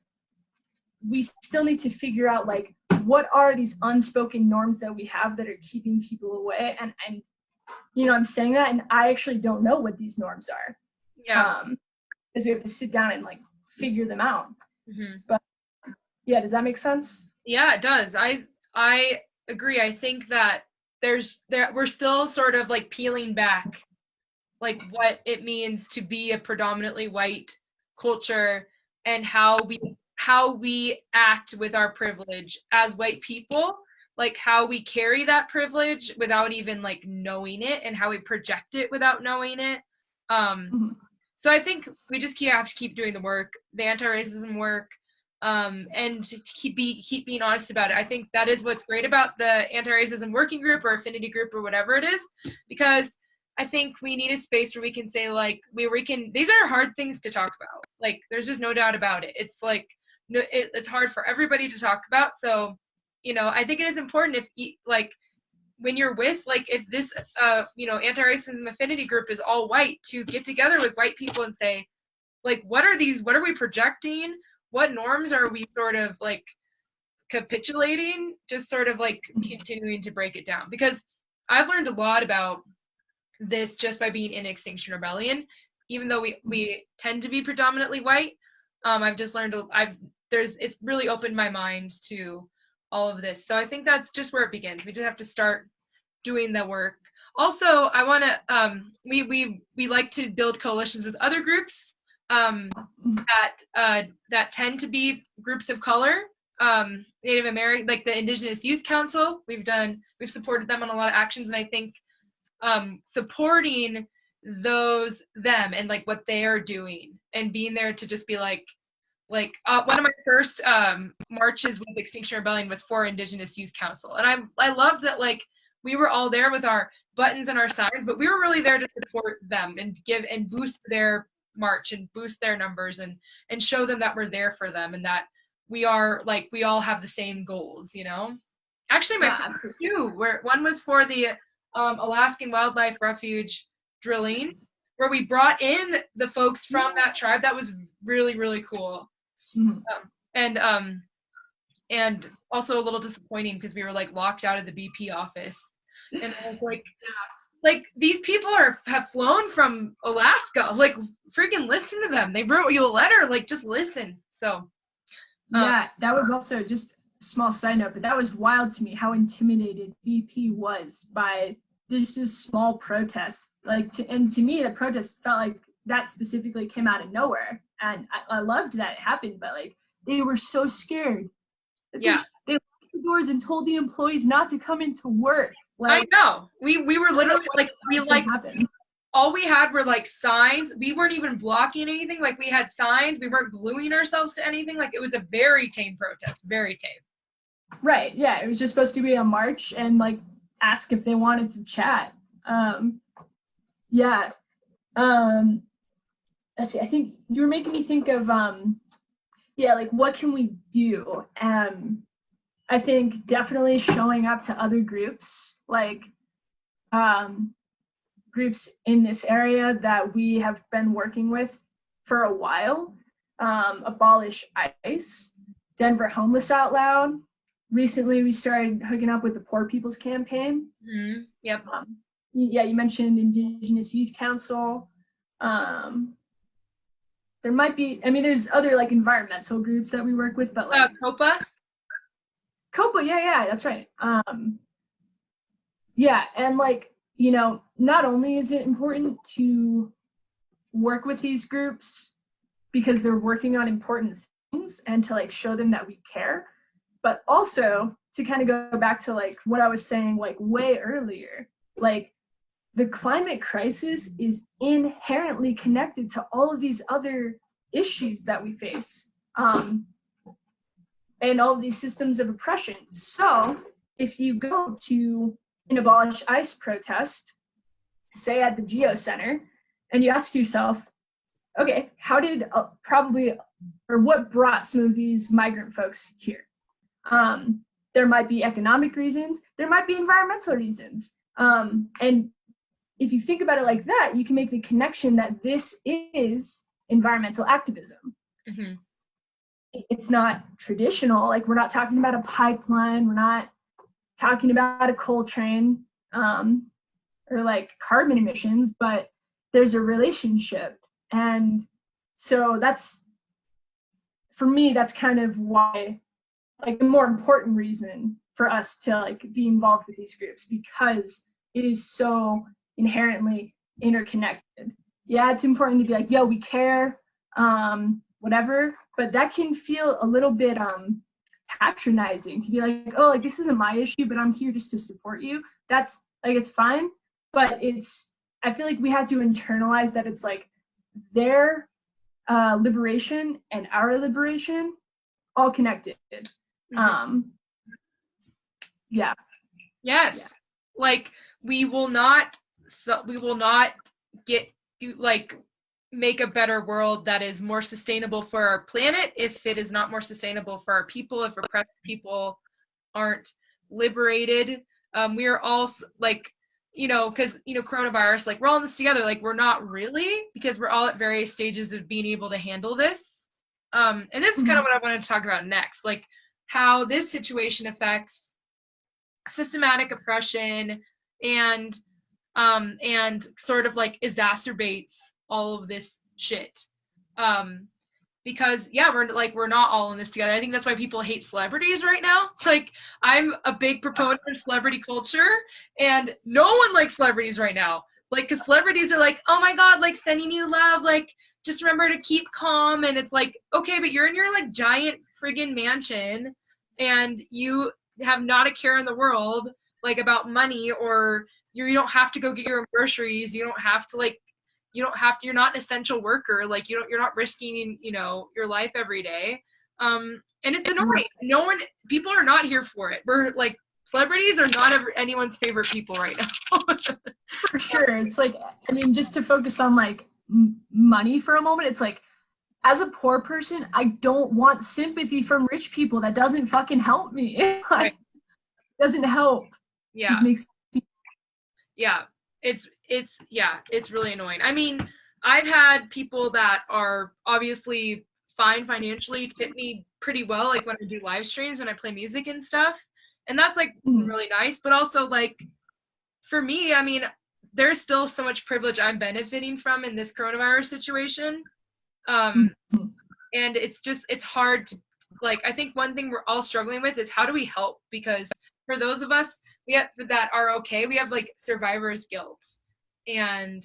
we still need to figure out like what are these unspoken norms that we have that are keeping people away. And you know, I'm saying that and I actually don't know what these norms are.
Yeah.
Because we have to sit down and like figure them out. But yeah, does that make sense?
Yeah, it does. I agree. I think that we're still sort of like peeling back like what it means to be a predominantly white culture and how we act with our privilege as white people, like how we carry that privilege without even like knowing it and how we project it without knowing it. So I think we just have to keep doing the work, the anti-racism work, and to keep being honest about it. I think that is what's great about the anti-racism working group or affinity group or whatever it is, because I think we need a space where we can say like we can. These are hard things to talk about. Like there's just no doubt about it. It's like it's hard for everybody to talk about. So you know, I think it is important if like when you're with like if this you know anti-racism affinity group is all white, to get together with white people and say like what are we projecting, what norms are we sort of like capitulating, just sort of like continuing to break it down. Because I've learned a lot about this just by being in Extinction Rebellion, even though we tend to be predominantly white. I've just learned it's really opened my mind to all of this. So I think that's just where it begins. We just have to start doing the work. Also, I want to we like to build coalitions with other groups that tend to be groups of color, Native American, like the Indigenous Youth Council. We've supported them on a lot of actions, and I think supporting them and like what they are doing and being there to just be like one of my first marches with Extinction Rebellion was for Indigenous Youth Council, and I loved that like we were all there with our buttons and our signs, but we were really there to support them and give and boost their march and boost their numbers and show them that we're there for them and that we are like we all have the same goals, you know. Actually my first two where one was for the Alaskan Wildlife Refuge drilling, where we brought in the folks from that tribe. That was really, really cool. And also a little disappointing because we were like locked out of the BP office, and I was like these people have flown from Alaska, like freaking listen to them. They wrote you a letter, like just listen. So
Yeah, that was also just a small side note, but that was wild to me how intimidated BP was by this small protest. Like, to me, the protest felt like that specifically came out of nowhere, and I loved that it happened. But like, they were so scared.
Yeah.
They locked the doors and told the employees not to come into work.
I
Like,
know. We were literally like, all we had were like signs. We weren't even blocking anything. Like, we had signs. We weren't gluing ourselves to anything. Like, it was a very tame protest. Very tame.
Right. Yeah. It was just supposed to be a march and like ask if they wanted to chat. Yeah. Let's see. I think you were making me think of yeah, like what can we do? I think definitely showing up to other groups, like groups in this area that we have been working with for a while. Abolish ICE, Denver Homeless Out Loud. Recently, we started hooking up with the Poor People's Campaign.
Mm-hmm. Yep.
Yeah, you mentioned Indigenous Youth Council. There might be, I mean, there's other like environmental groups that we work with, but like
COPA.
COPA, yeah, that's right. Yeah, and like, you know, not only is it important to work with these groups because they're working on important things and to like show them that we care, but also to kind of go back to like what I was saying like way earlier, like the climate crisis is inherently connected to all of these other issues that we face, and all of these systems of oppression. So if you go to an Abolish ICE protest, say at the Geo Center, and you ask yourself, okay, how did what brought some of these migrant folks here? There might be economic reasons, there might be environmental reasons. And if you think about it like that, you can make the connection that this is environmental activism.
Mm-hmm.
It's not traditional, like we're not talking about a pipeline, we're not talking about a coal train, or like carbon emissions, but there's a relationship. And so that's, for me, that's kind of why, like the more important reason for us to like be involved with these groups, because it is so inherently interconnected. Yeah, it's important to be like, yo, we care, whatever, but that can feel a little bit patronizing to be like, oh, like this isn't my issue, but I'm here just to support you. That's like, it's fine, but I feel like we have to internalize that it's like their liberation and our liberation all connected.
Mm-hmm.
Yeah.
Yes. Yeah. Like we will not get like make a better world that is more sustainable for our planet if it is not more sustainable for our people, if oppressed people aren't liberated. We are all like, you know, because, you know, coronavirus, like we're all in this together, like we're not really, because we're all at various stages of being able to handle this. And this is kind of what I wanted to talk about next, like how this situation affects systematic oppression and sort of like exacerbates all of this shit. Because yeah, we're not all in this together. I think that's why people hate celebrities right now. Like I'm a big proponent of celebrity culture, and no one likes celebrities right now. Like, because celebrities are like, oh my god, like sending you love, like just remember to keep calm. And it's like, okay, but you're in your like giant friggin' mansion and you have not a care in the world like about money, or you don't have to go get your own groceries. You don't have to like, you're not an essential worker. Like you're not risking, you know, your life every day. And it's annoying. People are not here for it. We're like, celebrities are not anyone's favorite people right now.
For sure. It's like, I mean, just to focus on like money for a moment, it's like, as a poor person, I don't want sympathy from rich people. That doesn't fucking help me. Like, right. Doesn't help.
Yeah.
Just makes me-
yeah. It's really annoying. I mean, I've had people that are obviously fine financially tip me pretty well, like when I do live streams, when I play music and stuff. And that's like really nice. But also like for me, I mean, there's still so much privilege I'm benefiting from in this coronavirus situation. And it's hard like, I think one thing we're all struggling with is how do we help? Because for those of us that are okay, we have like survivor's guilt. And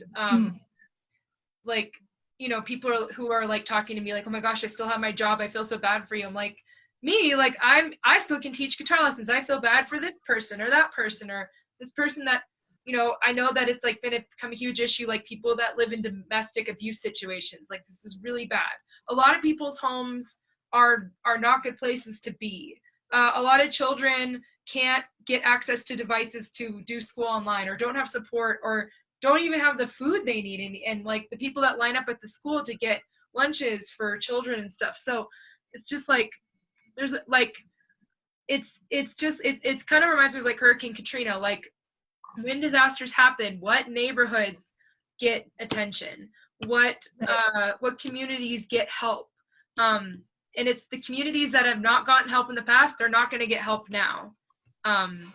like, you know, people who are like talking to me like, oh my gosh, I still have my job. I feel so bad for you. I'm like, me, like I still can teach guitar lessons. I feel bad for this person or that person or this person that, you know, I know that it's like become a huge issue, like people that live in domestic abuse situations. Like this is really bad. A lot of people's homes are not good places to be. A lot of children can't get access to devices to do school online, or don't have support, or don't even have the food they need, and like the people that line up at the school to get lunches for children and stuff. So it's just like there's like it's kind of reminds me of like Hurricane Katrina. Like when disasters happen, what neighborhoods get attention, what communities get help, and it's the communities that have not gotten help in the past, they're not going to get help now. And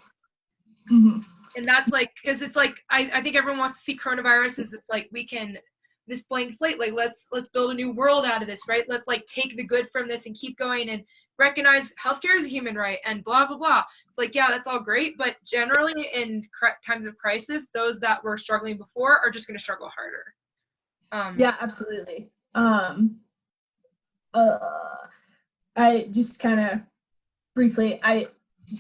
that's like, because it's like I think everyone wants to see coronavirus as it's like we can, this blank slate, like let's build a new world out of this, right? Let's like take the good from this and keep going and recognize healthcare is a human right and blah blah blah. It's like, yeah, that's all great, but generally in times of crisis, those that were struggling before are just going to struggle harder.
Yeah, absolutely. I just kind of briefly, I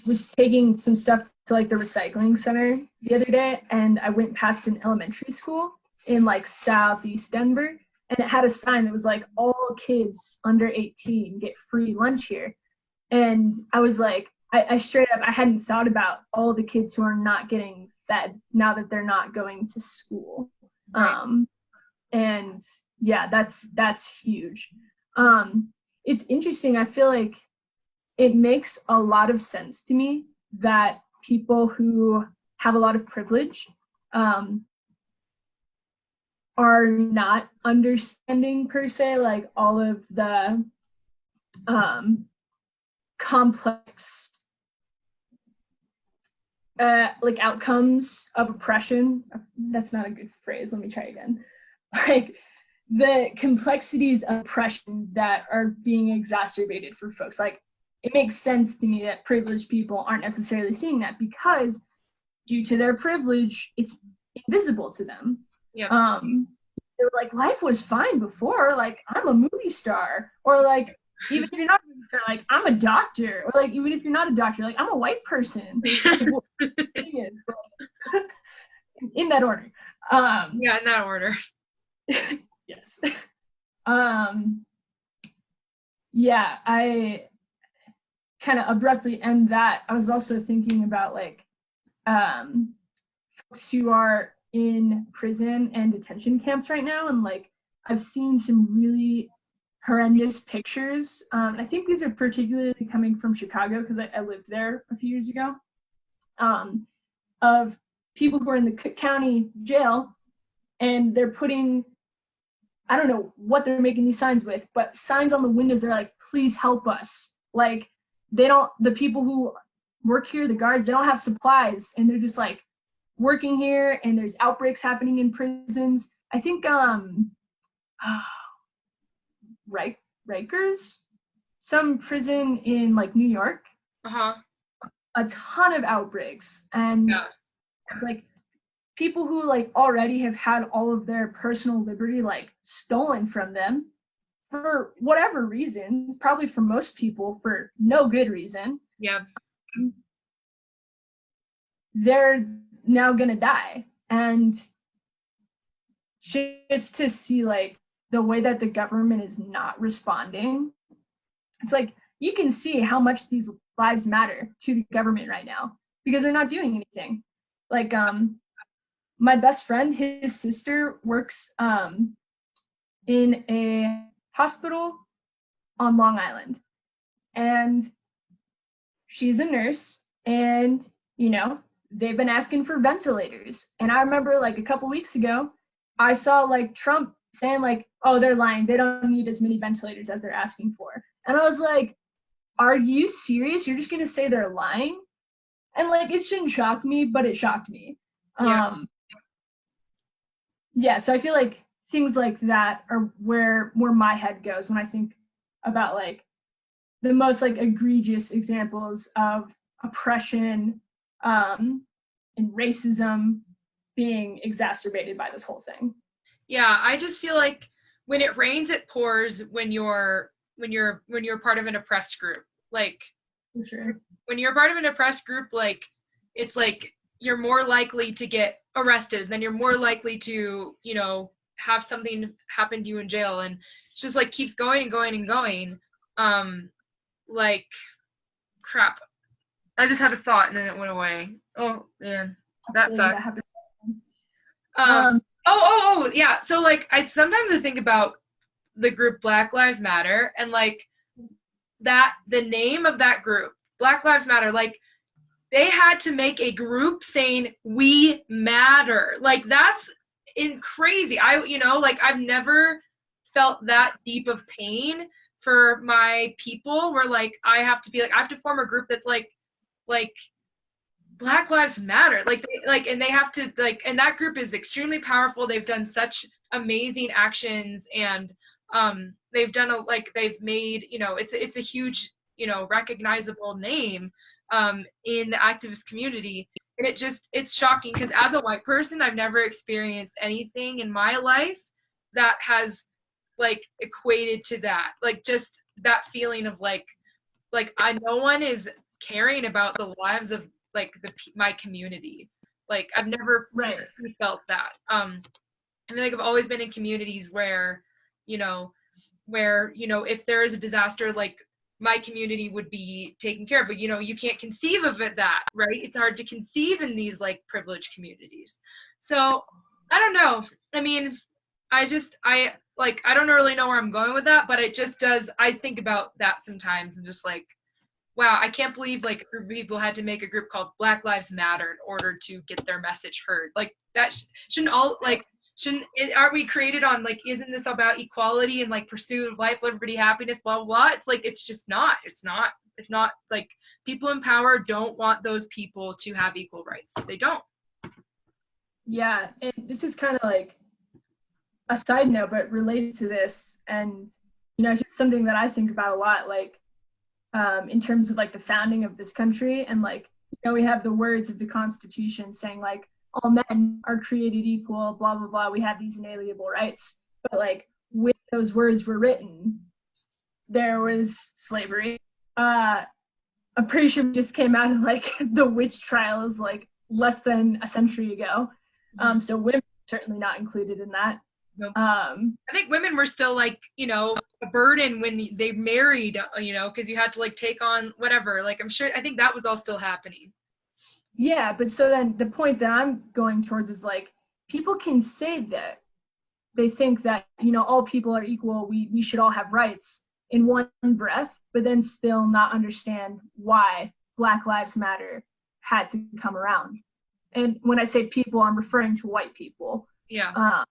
was taking some stuff to like the recycling center the other day, and I went past an elementary school in like southeast Denver, and it had a sign that was like, all kids under 18 get free lunch here. And I was like, I straight up, I hadn't thought about all the kids who are not getting fed now that they're not going to school.
Right.
And yeah, that's huge. It's interesting. I feel like it makes a lot of sense to me that people who have a lot of privilege are not understanding per se like all of the complex like outcomes of oppression. That's not a good phrase. Let me try again. Like the complexities of oppression that are being exacerbated for folks. Like it makes sense to me that privileged people aren't necessarily seeing that because due to their privilege, it's invisible to them.
Yep.
They're like, life was fine before, like I'm a movie star, or like even if you're not a movie star, like I'm a doctor, or like even if you're not a doctor, like I'm a white person. In that order.
Yeah, in that order.
Yes. Yeah, I kind of abruptly end that. I was also thinking about like folks who are in prison and detention camps right now, and like I've seen some really horrendous pictures. I think these are particularly coming from Chicago because I lived there a few years ago, of people who are in the Cook County jail, and they're putting, I don't know what they're making these signs with, but signs on the windows, they're like, please help us. Like the people who work here, the guards, they don't have supplies, and they're just like working here, and there's outbreaks happening in prisons. I think Rikers, some prison in like New York, a ton of outbreaks, and it's like people who like already have had all of their personal liberty like stolen from them for whatever reasons, probably for most people for no good reason.
Yeah.
They're now gonna die. And just to see like the way that the government is not responding, it's like you can see how much these lives matter to the government right now because they're not doing anything. Like my best friend, his sister works in a hospital on Long Island, and she's a nurse, and you know they've been asking for ventilators. And I remember like a couple weeks ago I saw like Trump saying like, oh, they're lying, they don't need as many ventilators as they're asking for. And I was like, are you serious? You're just gonna say they're lying? And like it shouldn't shock me, but it shocked me. Yeah, so I feel like things like that are where my head goes when I think about like the most like egregious examples of oppression and racism being exacerbated by this whole thing.
Yeah, I just feel like when it rains, it pours when you're part of an oppressed group. Like,
For sure.
when you're part of an oppressed group, like, it's like you're more likely to get arrested, then you're more likely to, you know, have something happen to you in jail, and it's just like keeps going and going and going. Like, crap. I just had a thought and then it went away. Oh man, that sucks.
That happens.
Yeah. So like, I sometimes think about the group Black Lives Matter, and like that the name of that group, Black Lives Matter, like they had to make a group saying we matter. Like that's crazy. Like I've never felt that deep of pain for my people where like I have to be like I have to form a group that's like Black Lives Matter. And they have to and that group is extremely powerful. They've done such amazing actions, and they've done they've made, it's a huge, recognizable name in the activist community. And it's shocking because as a white person, I've never experienced anything in my life that has equated to that. Like just that feeling of no one is caring about the lives of my community. Like I've never felt that. I feel like I've always been in communities where if there is a disaster, like my community would be taken care of. But you can't conceive of it that, right? It's hard to conceive in these privileged communities. So I don't know. I mean, I don't really know where I'm going with that, but it just does. I think about that sometimes. I'm just like, wow, I can't believe a group of people had to make a group called Black Lives Matter in order to get their message heard. Like that aren't we created on isn't this about equality and pursuit of life, liberty, happiness, blah, blah, blah? It's it's just not. It's not people in power don't want those people to have equal rights. They don't.
Yeah, and this is kind of a side note, but related to this, and it's just something that I think about a lot, in terms of the founding of this country, and we have the words of the Constitution saying all men are created equal, blah blah blah. We have these inalienable rights, but when those words were written, there was slavery. I'm pretty sure we just came out of the witch trials less than a century ago. So women are certainly not included in that.
Nope. I think women were still a burden when they married, because you had to take on whatever. I think that was all still happening.
Yeah, but so then the point that I'm going towards is people can say that they think that all people are equal, we should all have rights in one breath, but then still not understand why Black Lives Matter had to come around. And when I say people, I'm referring to white people.
Yeah.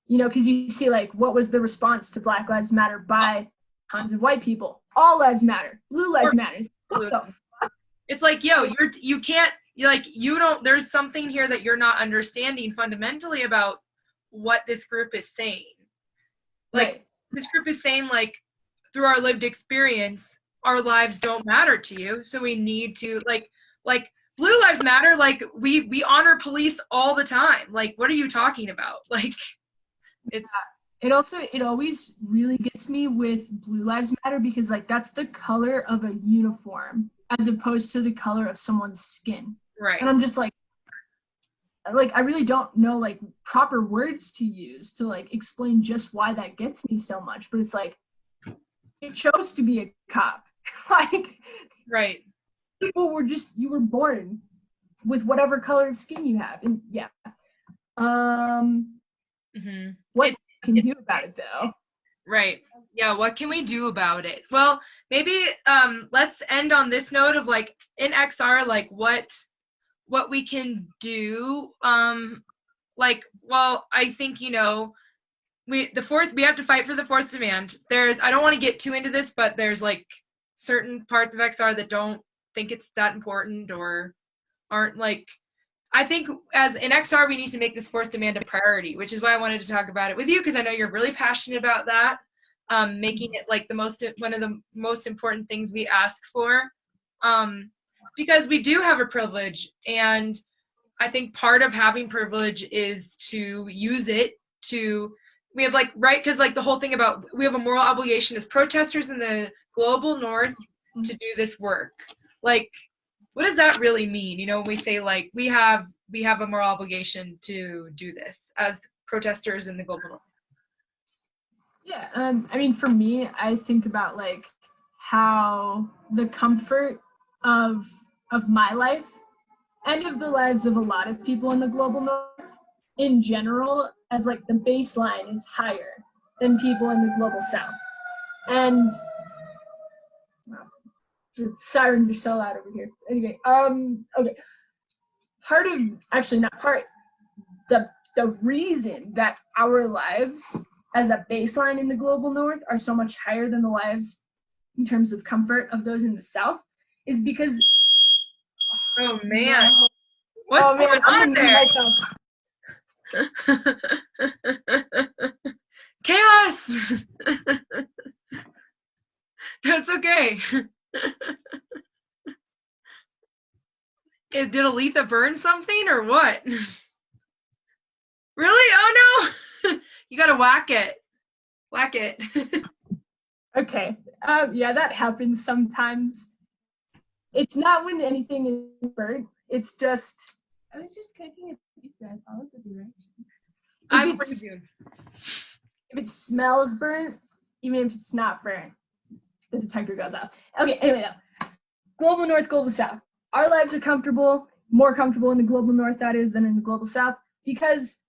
Because you see, what was the response to Black Lives Matter by tons of white people? All lives matter. Blue lives matter. What the fuck?
It's you can't, there's something here that you're not understanding fundamentally about what this group is saying. This group is saying, through our lived experience, our lives don't matter to you. So we need to, Blue Lives Matter, we honor police all the time. What are you talking about?
It always really gets me with Blue Lives Matter because that's the color of a uniform as opposed to the color of someone's skin.
Right.
And I'm just I really don't know proper words to use to explain just why that gets me so much. But it's you chose to be a cop.
Right.
People were you were born with whatever color of skin you have. And yeah. What can we do about it though?
Right. Yeah, what can we do about it? Well, maybe let's end on this note of in XR, what we can do. Well, I think we have to fight for the fourth demand. I don't want to get too into this, but there's certain parts of XR that don't think it's that important or aren't I think as in XR, we need to make this fourth demand a priority, which is why I wanted to talk about it with you, because I know you're really passionate about that. making it like one of the most important things we ask for, because we do have a privilege, and I think part of having privilege is to use it to, we have like, right, because like the whole thing about we have a moral obligation as protesters in the global north to do this work. Like, what does that really mean? You know, when we say like we have a moral obligation to do this as protesters in the global north.
Yeah, I mean, for me, I think about like how the comfort of my life and of the lives of a lot of people in the global north in general, as like the baseline is higher than people in the global south. And the sirens are so loud over here. Anyway, okay. Part of, actually not part, the reason that our lives as a baseline in the global north are so much higher than the lives in terms of comfort of those in the south is because,
oh man,
no.
What's
oh man,
going
I'm
on
gonna
there? Chaos. It's okay. Did Aletha burn something or what? Really? Oh no. You gotta whack it. Whack it.
Okay. Yeah, that happens sometimes. It's not when anything is burnt. It's just.
I was just cooking a pizza. I followed the directions.
I believe you.
If it smells burnt, even if it's not burnt, the detector goes off. Okay, anyway, global north, global south. Our lives are comfortable, more comfortable in the global north, that is, than in the global south, because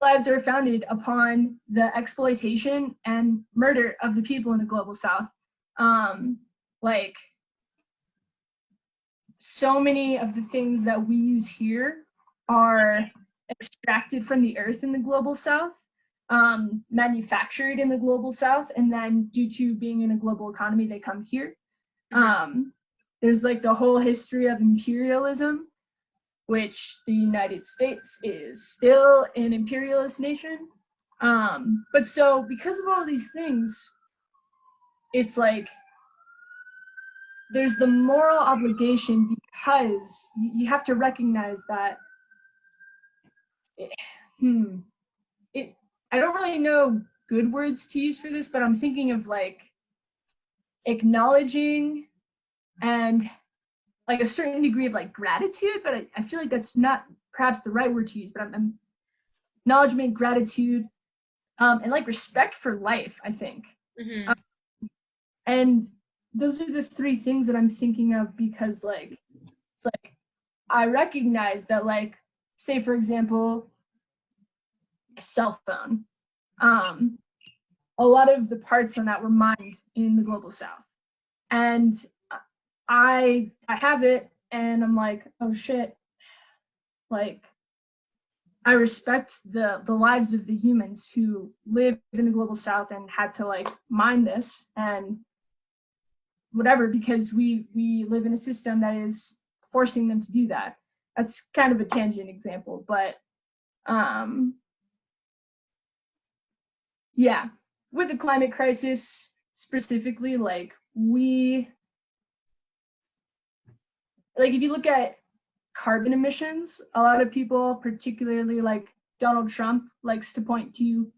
lives are founded upon the exploitation and murder of the people in the global south. Like, so many of the things that we use here are extracted from the earth in the global south, manufactured in the global south, and then due to being in a global economy, they come here. There's like the whole history of imperialism, which the United States is still an imperialist nation. But so because of all these things, it's like there's the moral obligation, because you have to recognize that I don't really know good words to use for this, but I'm thinking of like acknowledging and like a certain degree of like gratitude, but I feel like that's not perhaps the right word to use, but I'm acknowledgement, gratitude, and like respect for life, I think.
Mm-hmm.
And those are the three things that I'm thinking of, because like it's like I recognize that, like, say for example, a cell phone, a lot of the parts on that were mined in the global south, and I have it, and I'm like, oh shit, like I respect the lives of the humans who live in the global south and had to like mine this and whatever, because we live in a system that is forcing them to do that. That's kind of a tangent example, but yeah, with the climate crisis specifically, like if you look at carbon emissions, a lot of people, particularly like Donald Trump, likes to point to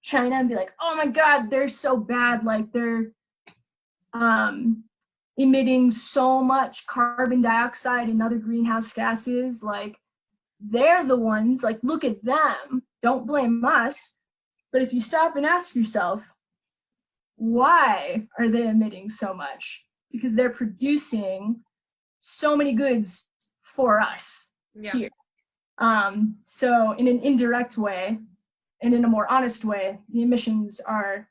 China and be like, oh my God, they're so bad. Like they're emitting so much carbon dioxide and other greenhouse gases. Like they're the ones, like, look at them. Don't blame us. But if you stop and ask yourself, why are they emitting so much? Because they're producing so many goods for us here. So in an indirect way and in a more honest way, the emissions are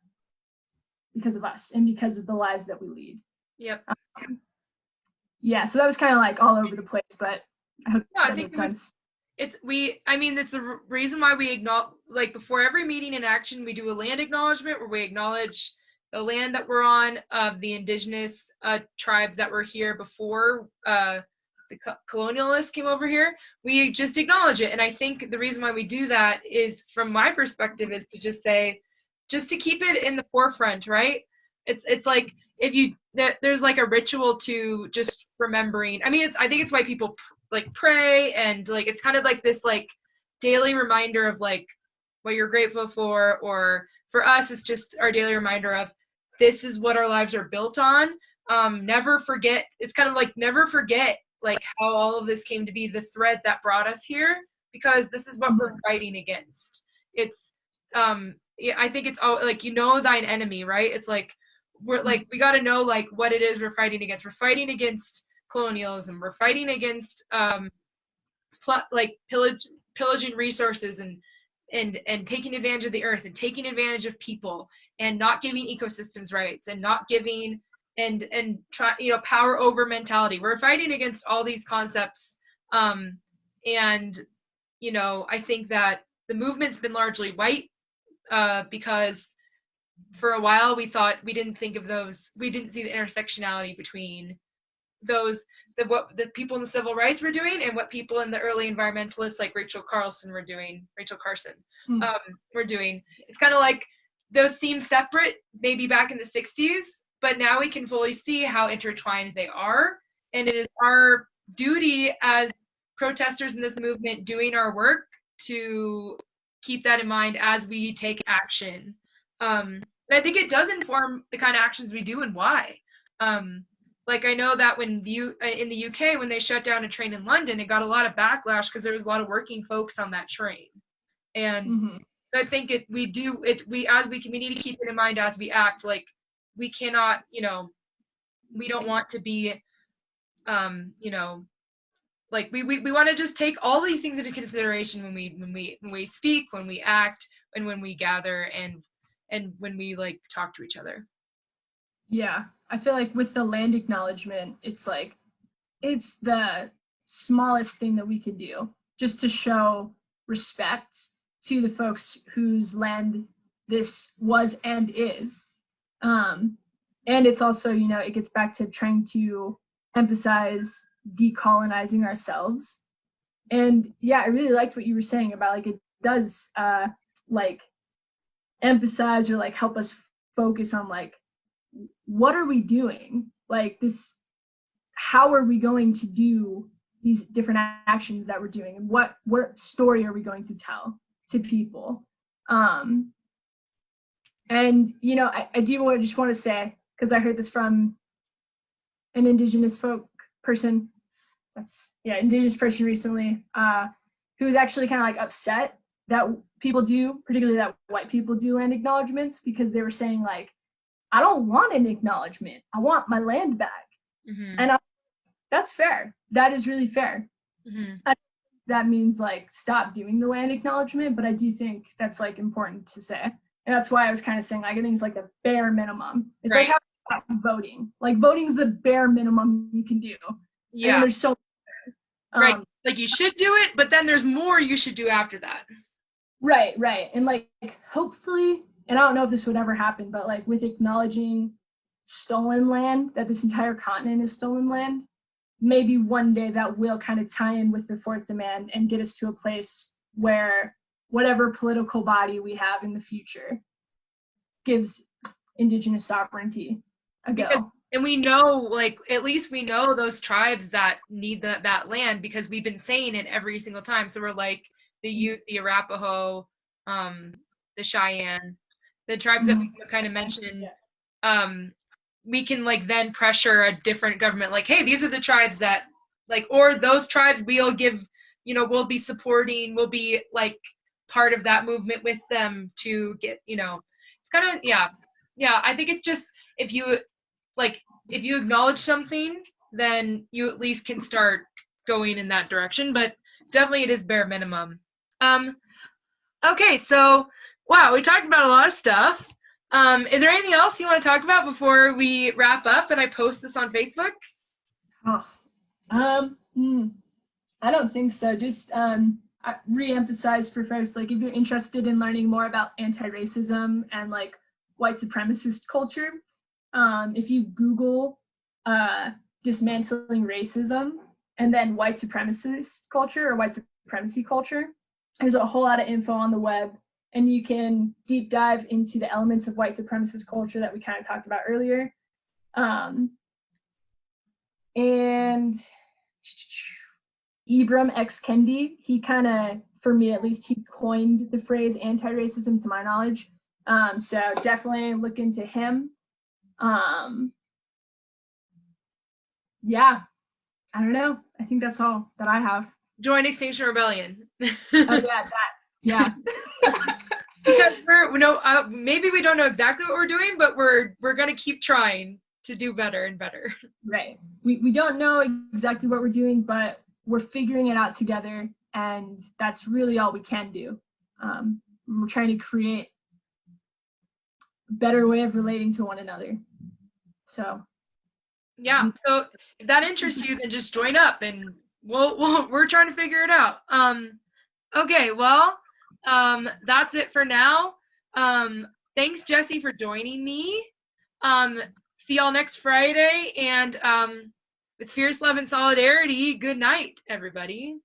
because of us and because of the lives that we lead.
Yep.
Yeah, so that was kind of like all over the place, but I hope that made sense.
It's the reason why we acknowledge, like before every meeting and action, we do a land acknowledgement where we acknowledge the land that we're on, of the indigenous tribes that were here before the colonialists came over here. We just acknowledge it. And I think the reason why we do that is, from my perspective, is to just say, just to keep it in the forefront, right? It's like if you there's like a ritual to just remembering. I mean, I think it's why people like pray, and like it's kind of like this like daily reminder of like what you're grateful for, or for us it's just our daily reminder of this is what our lives are built on. Never forget, it's kind of like never forget like how all of this came to be, the thread that brought us here, because this is what we're fighting against. It's yeah, I think it's all like, thine enemy, right? It's like we're like, we got to know like what it is we're fighting against. We're fighting against colonialism. We're fighting against like pillaging resources, and taking advantage of the earth, and taking advantage of people, and not giving ecosystems rights, and not giving and try, power over mentality. We're fighting against all these concepts, and I think that the movement's been largely white, because for a while we didn't think of those, we didn't see the intersectionality between those, what the people in the civil rights were doing and what people in the early environmentalists like Rachel Carson were doing. It's kind of like those seem separate maybe back in the 60s, but now we can fully see how intertwined they are, and it is our duty as protesters in this movement doing our work to keep that in mind as we take action. And I think it does inform the kind of actions we do and why. Like I know that when in the UK, when they shut down a train in London, it got a lot of backlash because there was a lot of working folks on that train. And so I think we need to keep it in mind as we act. Like we cannot, we don't want to be, like we want to just take all these things into consideration when we speak, when we act, and when we gather, and when we like talk to each other.
Yeah, I feel like with the land acknowledgement, it's like it's the smallest thing that we could do just to show respect to the folks whose land this was and is. And it's also, it gets back to trying to emphasize decolonizing ourselves. And yeah, I really liked what you were saying about like it does like emphasize or like help us focus on like what are we doing, like this, how are we going to do these different actions that we're doing, and what story are we going to tell to people. And I do just want to say, because I heard this from an indigenous person recently, who was actually kind of like upset that people do, particularly that white people do land acknowledgements, because they were saying like, I don't want an acknowledgement, I want my land back. And that's fair, that is really fair. That means like stop doing the land acknowledgement, but I do think that's like important to say, and that's why I was kind of saying like I think it's like the bare minimum. It's right. Like how voting, like voting's the bare minimum you can do. Yeah, and there's so
right, like you should do it, but then there's more you should do after that.
Right, and like hopefully, and I don't know if this would ever happen, but like with acknowledging stolen land, that this entire continent is stolen land, maybe one day that will kind of tie in with the fourth demand and get us to a place where whatever political body we have in the future gives indigenous sovereignty a go.
And we know, like, at least we know those tribes that need that land, because we've been saying it every single time. So we're like the Ute, the Arapaho, the Cheyenne, the tribes that we kind of mentioned. We can like then pressure a different government, like, hey, these are the tribes that like, or those tribes we'll give, we'll be supporting, we'll be like part of that movement with them to get, it's kind of, yeah. I think it's just, if you acknowledge something, then you at least can start going in that direction, but definitely it is bare minimum. Okay, so wow, we talked about a lot of stuff. Is there anything else you want to talk about before we wrap up and I post this on Facebook?
I don't think so. Just re-emphasize for folks, like if you're interested in learning more about anti-racism and like white supremacist culture, if you Google dismantling racism and then white supremacist culture or white supremacy culture, there's a whole lot of info on the web. and you can deep dive into the elements of white supremacist culture that we kind of talked about earlier. And Ibram X. Kendi, he kind of, for me at least, he coined the phrase anti-racism to my knowledge. So definitely look into him. Yeah, I don't know. I think that's all that I have.
Join Extinction Rebellion.
Oh yeah, that. Yeah.
Because maybe we don't know exactly what we're doing, but we're gonna keep trying to do better and better.
Right. We don't know exactly what we're doing, but we're figuring it out together, and that's really all we can do. We're trying to create a better way of relating to one another. So
yeah, so if that interests you, then just join up, and we're trying to figure it out. Okay, well, that's it for now. Thanks, Jesse, for joining me. See y'all next Friday, and with fierce love and solidarity, good night, everybody.